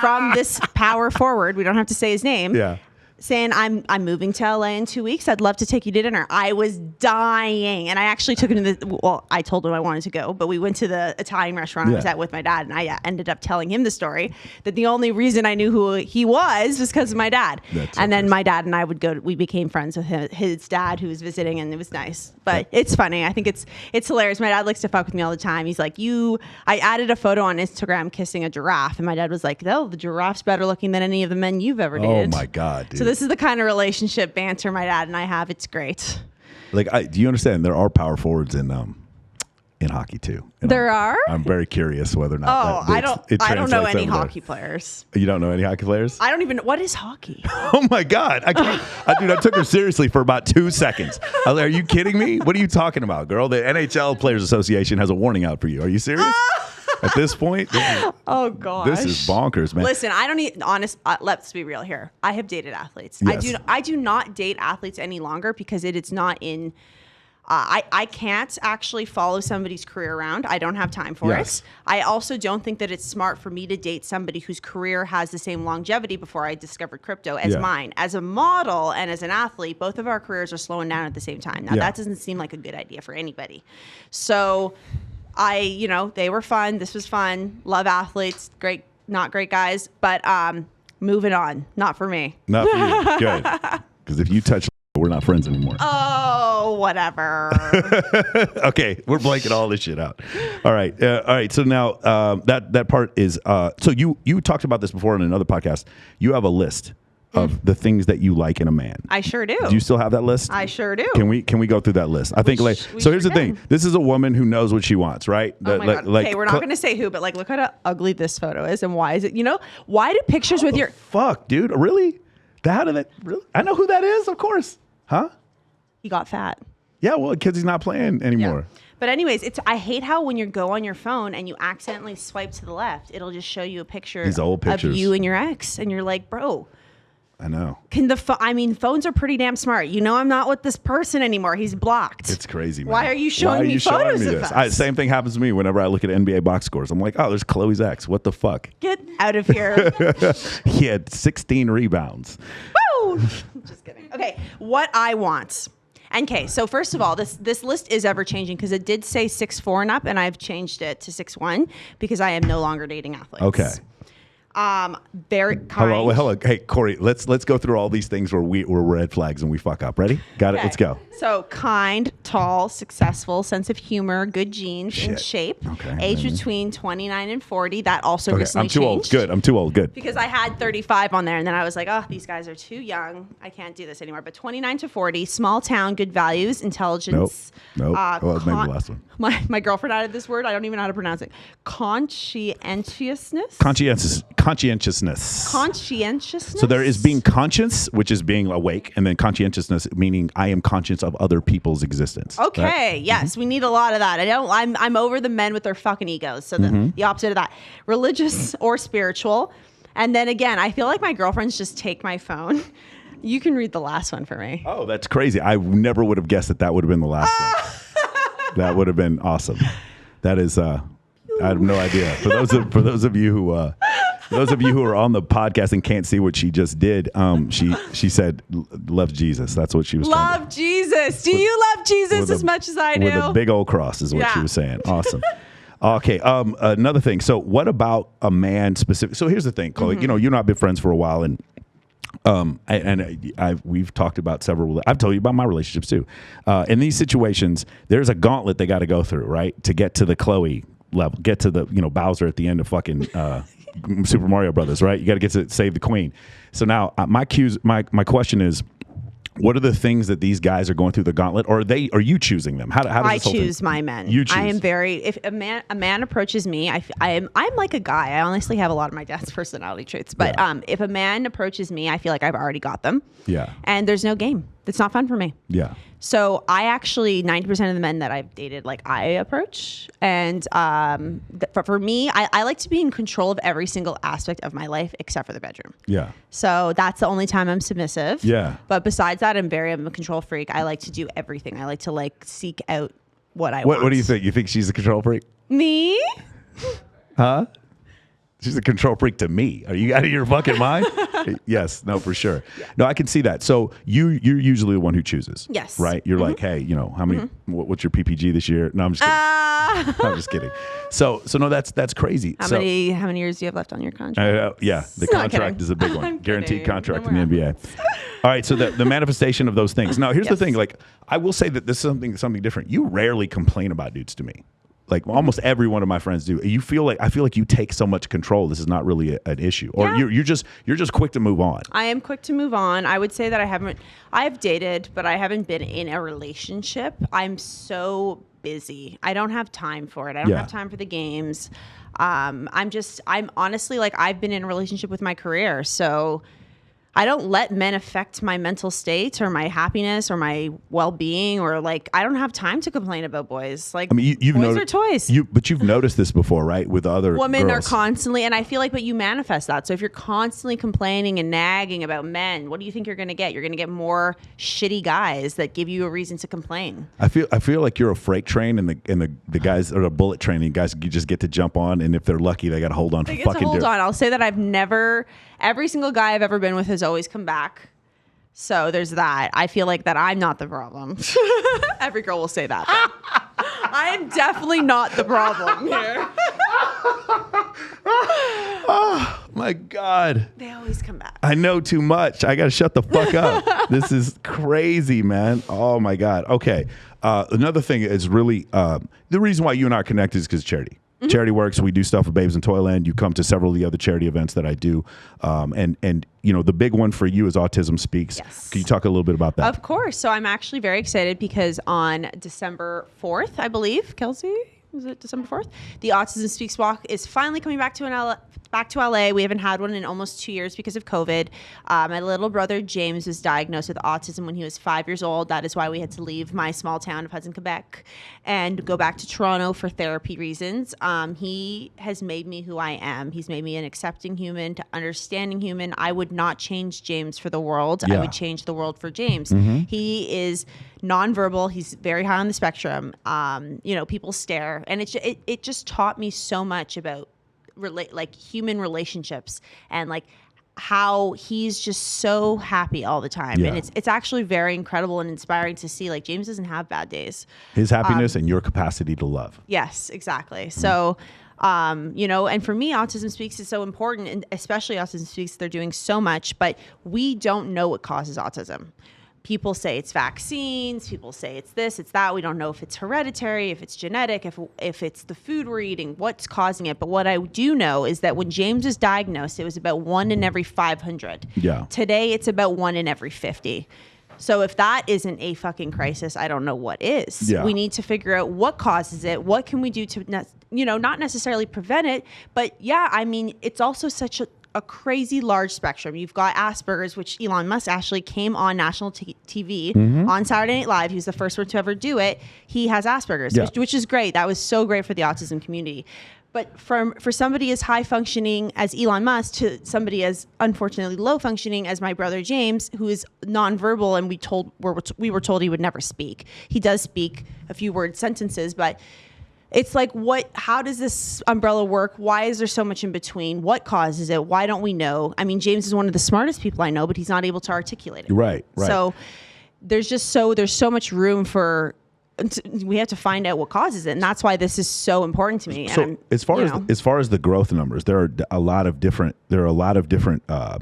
from this power forward. We don't have to say his name.
Yeah.
Saying, I'm moving to LA in 2 weeks. I'd love to take you to dinner. I was dying. And I actually took him to I told him I wanted to go, but we went to the Italian restaurant I was at with my dad. And I ended up telling him the story that the only reason I knew who he was because of my dad. And then my dad and I we became friends with his dad who was visiting, and it was nice. But it's funny. I think it's hilarious. My dad likes to fuck with me all the time. He's like, I added a photo on Instagram kissing a giraffe. And my dad was like, oh, the giraffe's better looking than any of the men you've ever dated.
Oh my God, dude.
So this is the kind of relationship banter my dad and I have. It's great.
Like, do you understand? There are power forwards in in hockey too. And
There are?
I'm very curious whether or not.
Oh, I don't know any
translates over
hockey
there.
players.
You don't know any hockey players?
I don't even know. What is hockey?
Oh my God. I can't. Dude, I took her seriously for about 2 seconds. I was like, are you kidding me? What are you talking about, girl? The NHL Players Association has a warning out for you. Are you serious? At this point?
Oh, gosh.
This is bonkers, man.
Listen, I don't need, let's be real here. I have dated athletes.
Yes.
I do not date athletes any longer because it's not in, I can't actually follow somebody's career around. I don't have time for
Yes.
it. I also don't think that it's smart for me to date somebody whose career has the same longevity before I discovered crypto as mine. As a model and as an athlete, both of our careers are slowing down at the same time. Now, that doesn't seem like a good idea for anybody. So they were fun. This was fun. Love athletes. Great, not great guys, but moving on. Not for me.
Not for you. Good. Because if you touch, we're not friends anymore.
Oh, whatever.
Okay, we're blanking all this shit out. All right. So now that part is. So you talked about this before in another podcast. You have a list of the things that you like in a man.
I sure do.
Do you still have that list?
I sure do.
Can we go through that list? I think like so. Here's the thing. This is a woman who knows what she wants, right?
Oh my God. Okay, we're not going to say who, but look how ugly this photo is, and why is it? Why do pictures with your
fuck, dude? Really? How did that? Really? I know who that is, of course. Huh?
He got fat.
Yeah, well, because he's not playing anymore.
Yeah. But anyways, I hate how when you go on your phone and you accidentally swipe to the left, it'll just show you a picture
These old
of
pictures.
you and your ex, and you're like, bro.
I know.
Phones are pretty damn smart. I'm not with this person anymore. He's blocked.
It's crazy, man.
Why are you showing me photos of us?
Same thing happens to me whenever I look at NBA box scores. I'm like, oh, there's Khloe's ex. What the fuck?
Get out of here.
He had 16 rebounds.
Woo! Just kidding. Okay, what I want. Okay, so first of all, this list is ever changing because it did say 6'4" and up, and I've changed it to 6'1" because I am no longer dating athletes.
Okay.
Very kind.
Hello. Hey, Corey, let's go through all these things where we're red flags and we fuck up. Ready? Got it? Let's go.
So kind, tall, successful, sense of humor, good genes, in shape.
Okay.
Age between 29 and 40. That also recently
I'm too old.
changed.
Good. I'm too old. Good.
Because I had 35 on there, and then I was like, oh, these guys are too young. I can't do this anymore. But 29 to 40, small town, good values, intelligence.
Nope. Well, maybe the last one.
My girlfriend added this word. I don't even know how to pronounce it. Conscientiousness.
Conscientiousness. So there is being conscious, which is being awake, and then conscientiousness, meaning I am conscious of other people's existence.
Okay.
Right?
Yes, we need a lot of that. I'm over the men with their fucking egos. So the opposite of that, religious or spiritual. And then again, I feel like my girlfriends just take my phone. You can read the last one for me.
Oh, that's crazy. I never would have guessed that would have been the last one. That would have been awesome. That is, I have no idea. For those of you who are on the podcast and can't see what she just did, she said, "Love Jesus." That's what she was.
Love Jesus. Do you love Jesus as much as I do?
With a big old cross is what she was saying. Awesome. Okay. Another thing. So, what about a man specific? So, here's the thing, Khloe. You and I've been friends for a while, and we've talked about several. I've told you about my relationships too. In these situations, there's a gauntlet they got to go through, right, to get to the Khloe level, get to the Bowser at the end of fucking Super Mario Brothers, right? You got to get to save the queen. So now my question is, what are the things that these guys are going through the gauntlet, or are you choosing them? How does
I
this whole
choose
thing?
my men.
You choose.
I am if a man approaches me, I'm like a guy. I honestly have a lot of my dad's personality traits, but if a man approaches me, I feel like I've already got them.
Yeah.
And there's no game. It's not fun for me.
Yeah.
So I actually 90% of the men that I've dated, like I approach, and for me, I like to be in control of every single aspect of my life except for the bedroom.
Yeah.
So that's the only time I'm submissive.
Yeah.
But besides that, I'm a control freak. I like to do everything. I like to seek out what I want.
What do you think? You think she's a control freak?
Me?
Huh? She's a control freak to me. Are you out of your fucking mind? Yes. No, for sure. Yeah. No, I can see that. So you're usually the one who chooses.
Yes.
Right? You're like, hey, how many, what's your PPG this year? No, I'm just kidding. I'm just kidding. So no, that's crazy.
How many years do you have left on your contract?
The contract is a big one. Guaranteed contract in the NBA. All right. So the manifestation of those things. Now, here's the thing. Like, I will say that this is something different. You rarely complain about dudes to me. Like almost every one of my friends do. I feel like you take so much control. This is not really an issue, or you're just quick to move on.
I am quick to move on. I would say that I've dated, but I haven't been in a relationship. I'm so busy. I don't have time for it. I don't have time for the games. I'm honestly like, I've been in a relationship with my career. So I don't let men affect my mental state or my happiness or my well-being, or like, I don't have time to complain about boys. Like, I mean, boys are toys.
But you've noticed this before, right? With other
women
girls.
are constantly, and I feel like, but you manifest that. So if you're constantly complaining and nagging about men, what do you think you're going to get? You're going to get more shitty guys that give you a reason to complain.
I feel like you're a freight train, and the guys are a bullet train, and guys you just get to jump on, and if they're lucky, they got to hold on for fucking.
Hold on. I'll say that every single guy I've ever been with has always come back. So there's that. I feel like that I'm not the problem. Every girl will say that. I am definitely not the problem here.
Oh my God.
They always come back.
I know too much. I got to shut the fuck up. This is crazy, man. Oh my God. Okay. Another thing is really the reason why you and I are connected is because charity. Charity works. We do stuff with Babes in Toyland. You come to several of the other charity events that I do. And you know, the big one for you is Autism Speaks.
Yes.
Can you talk a little bit about that?
Of course. So I'm actually very excited because on December 4th, I believe, Kelsey, was it December 4th? The Autism Speaks walk is finally coming back to LA. We haven't had one in almost 2 years because of COVID. My little brother James was diagnosed with autism when he was 5 years old. That is why we had to leave my small town of Hudson, Quebec, and go back to Toronto for therapy reasons. He has made me who I am. He's made me an accepting human, to understanding human. I would not change James for the world.
Yeah.
I would change the world for James. He is nonverbal. He's very high on the spectrum. You know, people stare, and it just taught me so much about like human relationships, and like how he's just so happy all the time. And it's actually very incredible and inspiring to see, like, James doesn't have bad days.
His happiness and your capacity to love.
Yes, exactly. So, you know, and for me, Autism Speaks is so important, and especially Autism Speaks, they're doing so much, but we don't know what causes autism. People say it's vaccines. People say it's this, it's that. We don't know if it's hereditary, if it's genetic, if it's the food we're eating, what's causing it. But what I do know is that when James was diagnosed, it was about 1 in every 500.
Yeah. Today,
it's about 1 in every 50. So if that isn't a fucking crisis, I don't know what is.
Yeah.
We need to figure out what causes it. What can we do to, you know, not necessarily prevent it, but yeah, I mean, it's also such a crazy large spectrum. You've got Asperger's, which Elon Musk actually came on national TV on Saturday Night Live. He was the first one to ever do it. He has Asperger's, which is great. That was so great for the autism community. But for somebody as high functioning as Elon Musk to somebody as unfortunately low functioning as my brother James, who is nonverbal, and we were told he would never speak. He does speak a few word sentences, but it's like, how does this umbrella work? Why is there so much in between? What causes it? Why don't we know? I mean, James is one of the smartest people I know, but he's not able to articulate it.
Right.
So there's so much room for, we have to find out what causes it. And that's why this is so important to me.
So as far as the growth numbers, there are a lot of different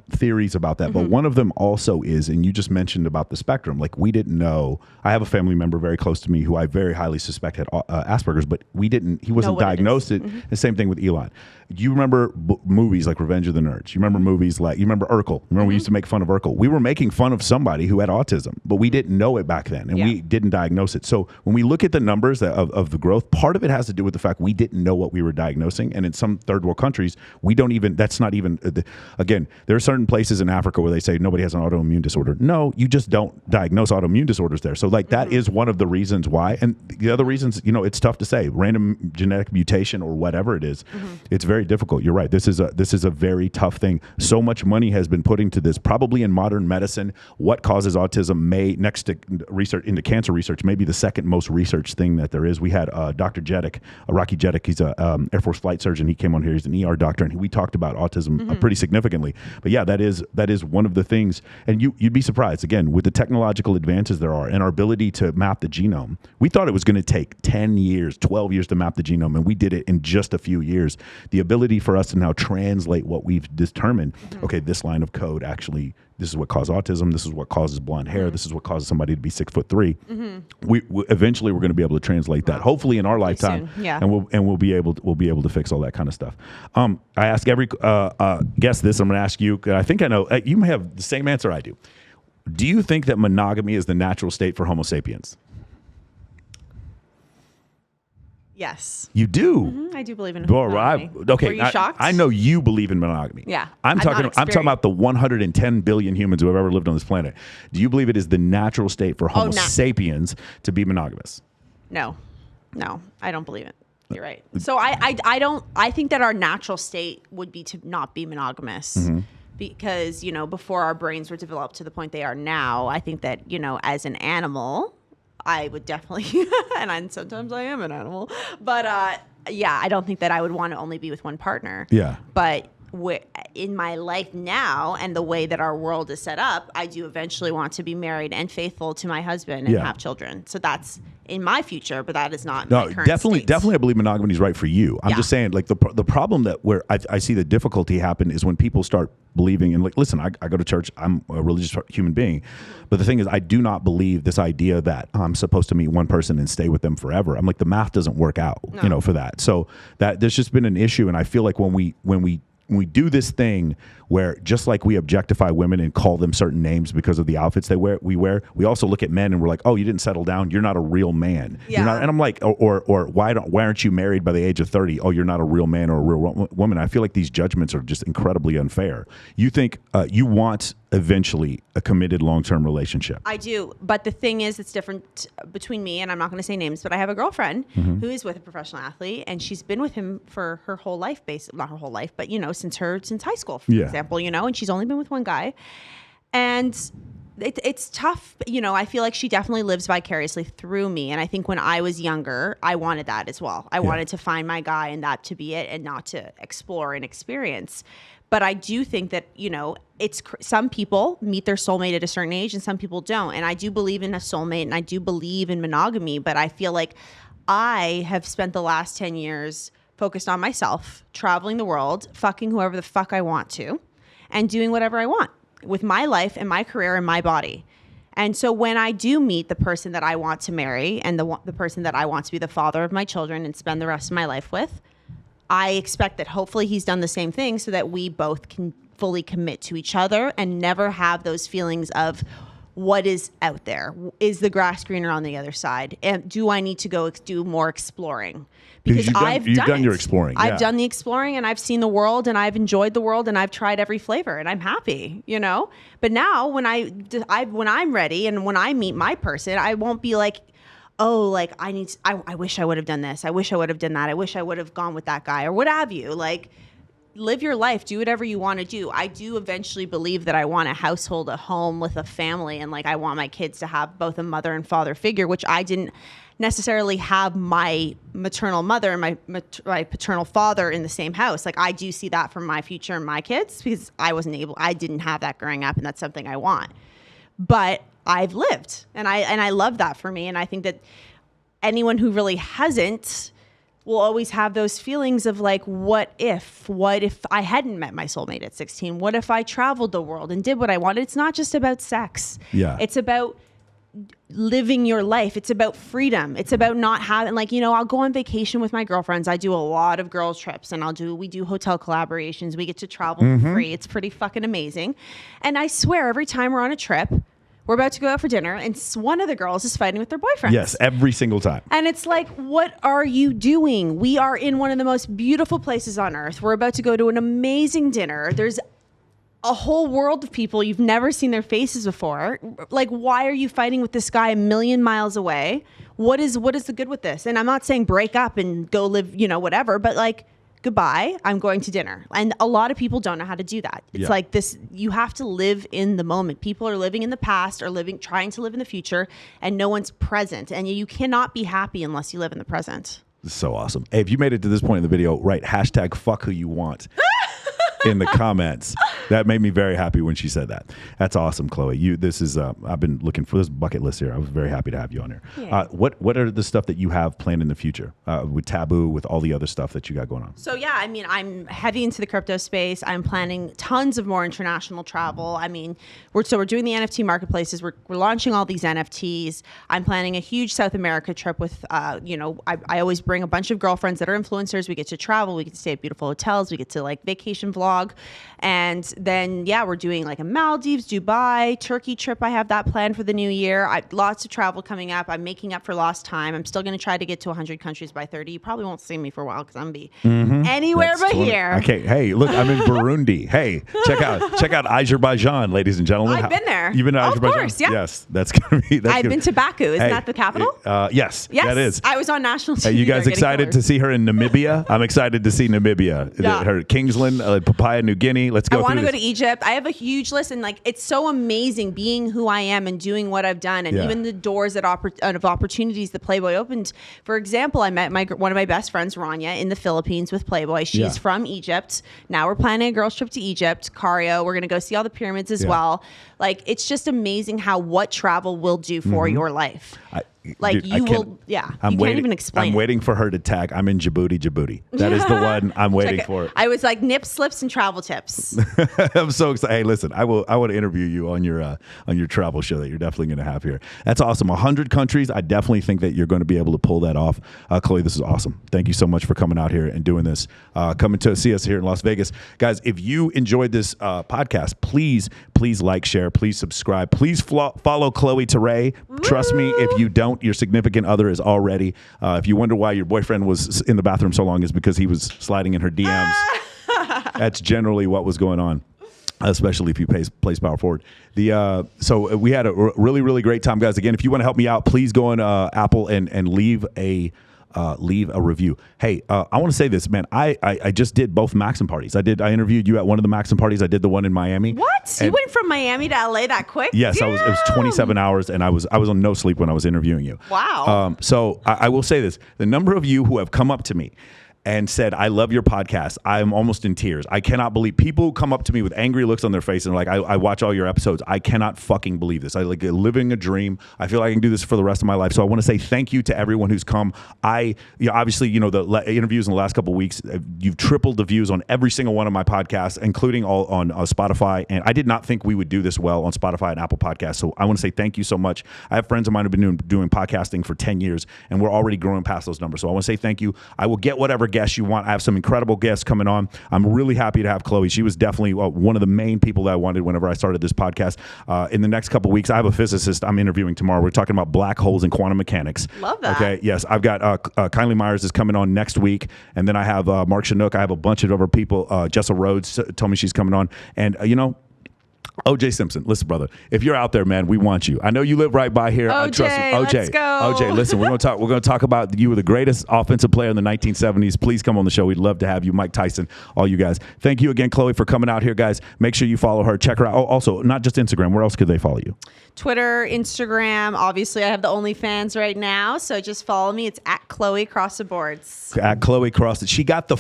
theories about that. But one of them also is, and you just mentioned about the spectrum, like, we didn't know. I have a family member very close to me who I very highly suspect had Asperger's, but he wasn't diagnosed. The same thing with Elon. You remember movies like Revenge of the Nerds. You remember movies like, you remember Urkel. Remember we used to make fun of Urkel. We were making fun of somebody who had autism, but we didn't know it back then, and we didn't diagnose it. So when we look at the numbers of the growth, part of it has to do with the fact we didn't know what we were diagnosing. And in some third world countries, that's not even, again, there are certain places in Africa where they say nobody has an autoimmune disorder. No, you just don't diagnose autoimmune disorders there. So like that is one of the reasons why. And the other reasons, you know, it's tough to say. Random genetic mutation or whatever it is, it's very difficult. You're right. This is a very tough thing. So much money has been put into this, probably in modern medicine. What causes autism next to research into cancer research, maybe the second most research thing that there is. We had Dr. Jedek, Rocky Jedek. He's a Air Force flight surgeon. He came on here. He's an ER doctor, and we talked about autism pretty significantly. But yeah, that is one of the things. And you'd be surprised, again, with the technological advances there are and our ability to map the genome. We thought it was going to take 10 years, 12 years to map the genome, and we did it in just a few years. The ability for us to now translate what we've determined, okay, this line of code actually, this is what causes autism, this is what causes blonde hair, this is what causes somebody to be 6'3". We eventually we're going to be able to translate that, hopefully in our lifetime, and we'll be able to fix all that kind of stuff. I ask every guest this. I'm going to ask you. I think I know. You may have the same answer I do. Do you think that monogamy is the natural state for Homo sapiens?
Yes.
You do?
I do believe in
Well,
monogamy.
okay.
Were you shocked?
I know you believe in monogamy.
Yeah.
I'm talking about the 110 billion humans who have ever lived on this planet. Do you believe it is the natural state for Homo sapiens to be monogamous?
No, I don't believe it. You're right. So I think that our natural state would be to not be monogamous. Because, you know, before our brains were developed to the point they are now, I think that, you know, as an animal, I would definitely, and sometimes I am an animal, but yeah, I don't think that I would want to only be with one partner.
Yeah.
But in my life now and the way that our world is set up, I do eventually want to be married and faithful to my husband and have children. So that's in my future, but that is not my current
definitely
state.
I believe monogamy is right for you. I'm just saying, like, the problem that where I see the difficulty happen is when people start believing, and like, listen, I go to church, I'm a religious human being, but the thing is, I do not believe this idea that I'm supposed to meet one person and stay with them forever. I'm like, the math doesn't work out, you know, for that. So that there's just been an issue, and I feel like when we do this thing where just like we objectify women and call them certain names because of the outfits we wear, we also look at men and we're like, oh, you didn't settle down, you're not a real man.
Yeah.
You're not, and I'm like, or why aren't you married by the age of 30? Oh, you're not a real man or a real woman. I feel like these judgments are just incredibly unfair. You think you want eventually a committed long-term relationship.
I do, but the thing is, it's different between me, and I'm not going to say names, but I have a girlfriend who is with a professional athlete, and she's been with him for her whole life, not her whole life, but, you know, since high school, for example, you know, and she's only been with one guy, and it's tough. You know, I feel like she definitely lives vicariously through me, and I think when I was younger, I wanted that as well. I wanted to find my guy and that to be it, and not to explore and experience. But I do think that, you know, some people meet their soulmate at a certain age and some people don't. And I do believe in a soulmate and I do believe in monogamy, but I feel like I have spent the last 10 years focused on myself, traveling the world, fucking whoever the fuck I want to, and doing whatever I want with my life and my career and my body. And so when I do meet the person that I want to marry and the person that I want to be the father of my children and spend the rest of my life with, I expect that hopefully he's done the same thing so that we both can fully commit to each other and never have those feelings of what is out there. Is the grass greener on the other side? And do I need to go do more exploring? Because you've done your exploring. I've done the exploring and I've seen the world and I've enjoyed the world and I've tried every flavor and I'm happy, you know? But now when I'm ready and when I meet my person, I won't be like, oh, like I wish I would have done this. I wish I would have done that. I wish I would have gone with that guy or what have you. Like, live your life, do whatever you want to do. I do eventually believe that I want a household, a home with a family. And like, I want my kids to have both a mother and father figure, which I didn't necessarily have my maternal mother and my paternal father in the same house. Like, I do see that for my future and my kids because I didn't have that growing up, and that's something I want. But I've lived, and I love that for me. And I think that anyone who really hasn't will always have those feelings of like, what if I hadn't met my soulmate at 16? What if I traveled the world and did what I wanted? It's not just about sex. Yeah. It's about living your life. It's about freedom. It's about not having, like, you know, I'll go on vacation with my girlfriends. I do a lot of girls trips and we do hotel collaborations. We get to travel for free. It's pretty fucking amazing. And I swear every time we're on a trip, we're about to go out for dinner and one of the girls is fighting with their boyfriend.
Yes, every single time.
And it's like, what are you doing? We are in one of the most beautiful places on earth. We're about to go to an amazing dinner. There's a whole world of people. You've never seen their faces before. Like, why are you fighting with this guy a million miles away? What is the good with this? And I'm not saying break up and go live, you know, whatever, but like, goodbye, I'm going to dinner. And a lot of people don't know how to do that. It's like this, you have to live in the moment. People are living in the past or trying to live in the future, and no one's present. And you cannot be happy unless you live in the present.
This is so awesome. Hey, if you made it to this point in the video, write hashtag fuck who you want in the comments. That made me very happy when she said that. That's awesome, Khloé. This is I've been looking for this bucket list here. I was very happy to have you on here. Yeah. What are the stuff that you have planned in the future with Taboo, with all the other stuff that you got going on?
So yeah, I mean, I'm heavy into the crypto space. I'm planning tons of more international travel. I mean, we're doing the NFT marketplaces. We're launching all these NFTs. I'm planning a huge South America trip with you know, I always bring a bunch of girlfriends that are influencers. We get to travel. We get to stay at beautiful hotels. We get to like vacation vlog vlog. And then, yeah, we're doing like a Maldives, Dubai, Turkey trip. I have that planned for the new year. Lots of travel coming up. I'm making up for lost time. I'm still going to try to get to 100 countries by 30. You probably won't see me for a while because I'm going to be anywhere but here.
Okay, hey, look, I'm in Burundi. Hey, check out Azerbaijan, ladies and gentlemen.
I've been there.
You've been to Azerbaijan?
Of course, yeah.
Yes, that's going to be.
I've been to Baku. Isn't that the capital?
Yes, that is.
I was on national TV.
Are you guys excited to see her in Namibia? I'm excited to see Namibia.
Yeah.
Her Kingsland, Papua New Guinea. Let's go.
I want to go to Egypt. I have a huge list, and like it's so amazing being who I am and doing what I've done, and even the doors of opportunities that Playboy opened. For example, I met one of my best friends, Anya, in the Philippines with Playboy. She's from Egypt. Now we're planning a girls trip to Egypt, Cairo. We're gonna go see all the pyramids as well. Like it's just amazing what travel will do for your life.
Dude,
you can't even explain.
I'm waiting for her to tag. I'm in Djibouti. That is the one I'm waiting for.
I was like nip slips and travel tips.
I'm so excited. Hey, listen, I want to interview you on your travel show that you're definitely going to have here. That's awesome. 100 countries. I definitely think that you're going to be able to pull that off. Khloé, this is awesome. Thank you so much for coming out here and doing this. Coming to see us here in Las Vegas, guys. If you enjoyed this podcast, please like, share, please subscribe, please follow Khloe Terae. Trust me, if you don't, your significant other is already. If you wonder why your boyfriend was in the bathroom so long, is because he was sliding in her DMs. That's generally what was going on, especially if you place power forward. So we had a really, really great time, guys. Again, if you want to help me out, please go on Apple and leave a review. Hey, I want to say this, man. I just did both Maxim parties. I interviewed you at one of the Maxim parties. I did the one in Miami.
What? You went from Miami to LA that quick?
Yes,
Damn.
it was 27 hours, and I was on no sleep when I was interviewing you.
Wow.
So I will say this: the number of you who have come up to me and said, I love your podcast. I'm almost in tears. I cannot believe people who come up to me with angry looks on their face and like, I watch all your episodes. I cannot fucking believe this. I like living a dream. I feel like I can do this for the rest of my life. So I want to say thank you to everyone who's come. Obviously, the interviews in the last couple of weeks, you've tripled the views on every single one of my podcasts, including all on Spotify. And I did not think we would do this well on Spotify and Apple Podcasts. So I want to say thank you so much. I have friends of mine who've been doing podcasting for 10 years, and we're already growing past those numbers. So I want to say thank you. I will get whatever guests you want. I have some incredible guests coming on. I'm really happy to have Khloé. She was definitely one of the main people that I wanted whenever I started this podcast. In the next couple of weeks, I have a physicist I'm interviewing tomorrow. We're talking about black holes and quantum mechanics.
Love that.
Okay. Yes. I've got Kindly Myers is coming on next week. And then I have Mark Chinook. I have a bunch of other people. Jessa Rhodes told me she's coming on. And, OJ Simpson, listen, brother, if you're out there, man, we want you. I know you live right by here.
OJ,
Trust me. OJ,
let's go.
OJ, listen, we're going to talk about you were the greatest offensive player in the 1970s. Please come on the show. We'd love to have you, Mike Tyson, all you guys. Thank you again, Khloé, for coming out here, guys. Make sure you follow her. Check her out. Oh, also, not just Instagram. Where else could they follow you?
Twitter, Instagram. Obviously, I have the OnlyFans right now, so just follow me. It's at Khloé Cross the Boards.
At Khloé Cross. She got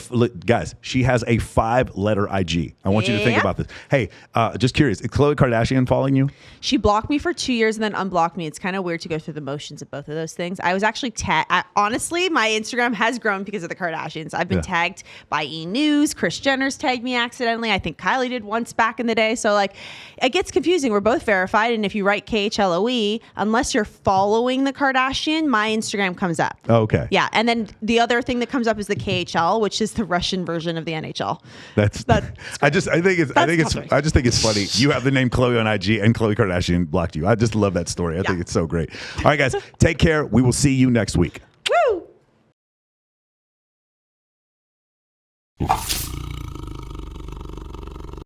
guys. She has a 5-letter IG. I want you to think about this. Hey, just curious. Is Khloé Kardashian following you?
She blocked me for 2 years and then unblocked me. It's kind of weird to go through the motions of both of those things. I was actually honestly, my Instagram has grown because of the Kardashians. I've been tagged by E! News. Kris Jenner's tagged me accidentally. I think Kylie did once back in the day. So like, it gets confusing. We're both verified, and if you write KHLOE, unless you're following the Kardashian, my Instagram comes up.
Oh, okay.
Yeah, and then the other thing that comes up is the KHL, which is the Russian version of the NHL.
I just think it's funny. You have the name Khloé on IG, and Khloé Kardashian blocked you. I just love that story. I think it's so great. All right, guys, take care. We will see you next week.
Woo!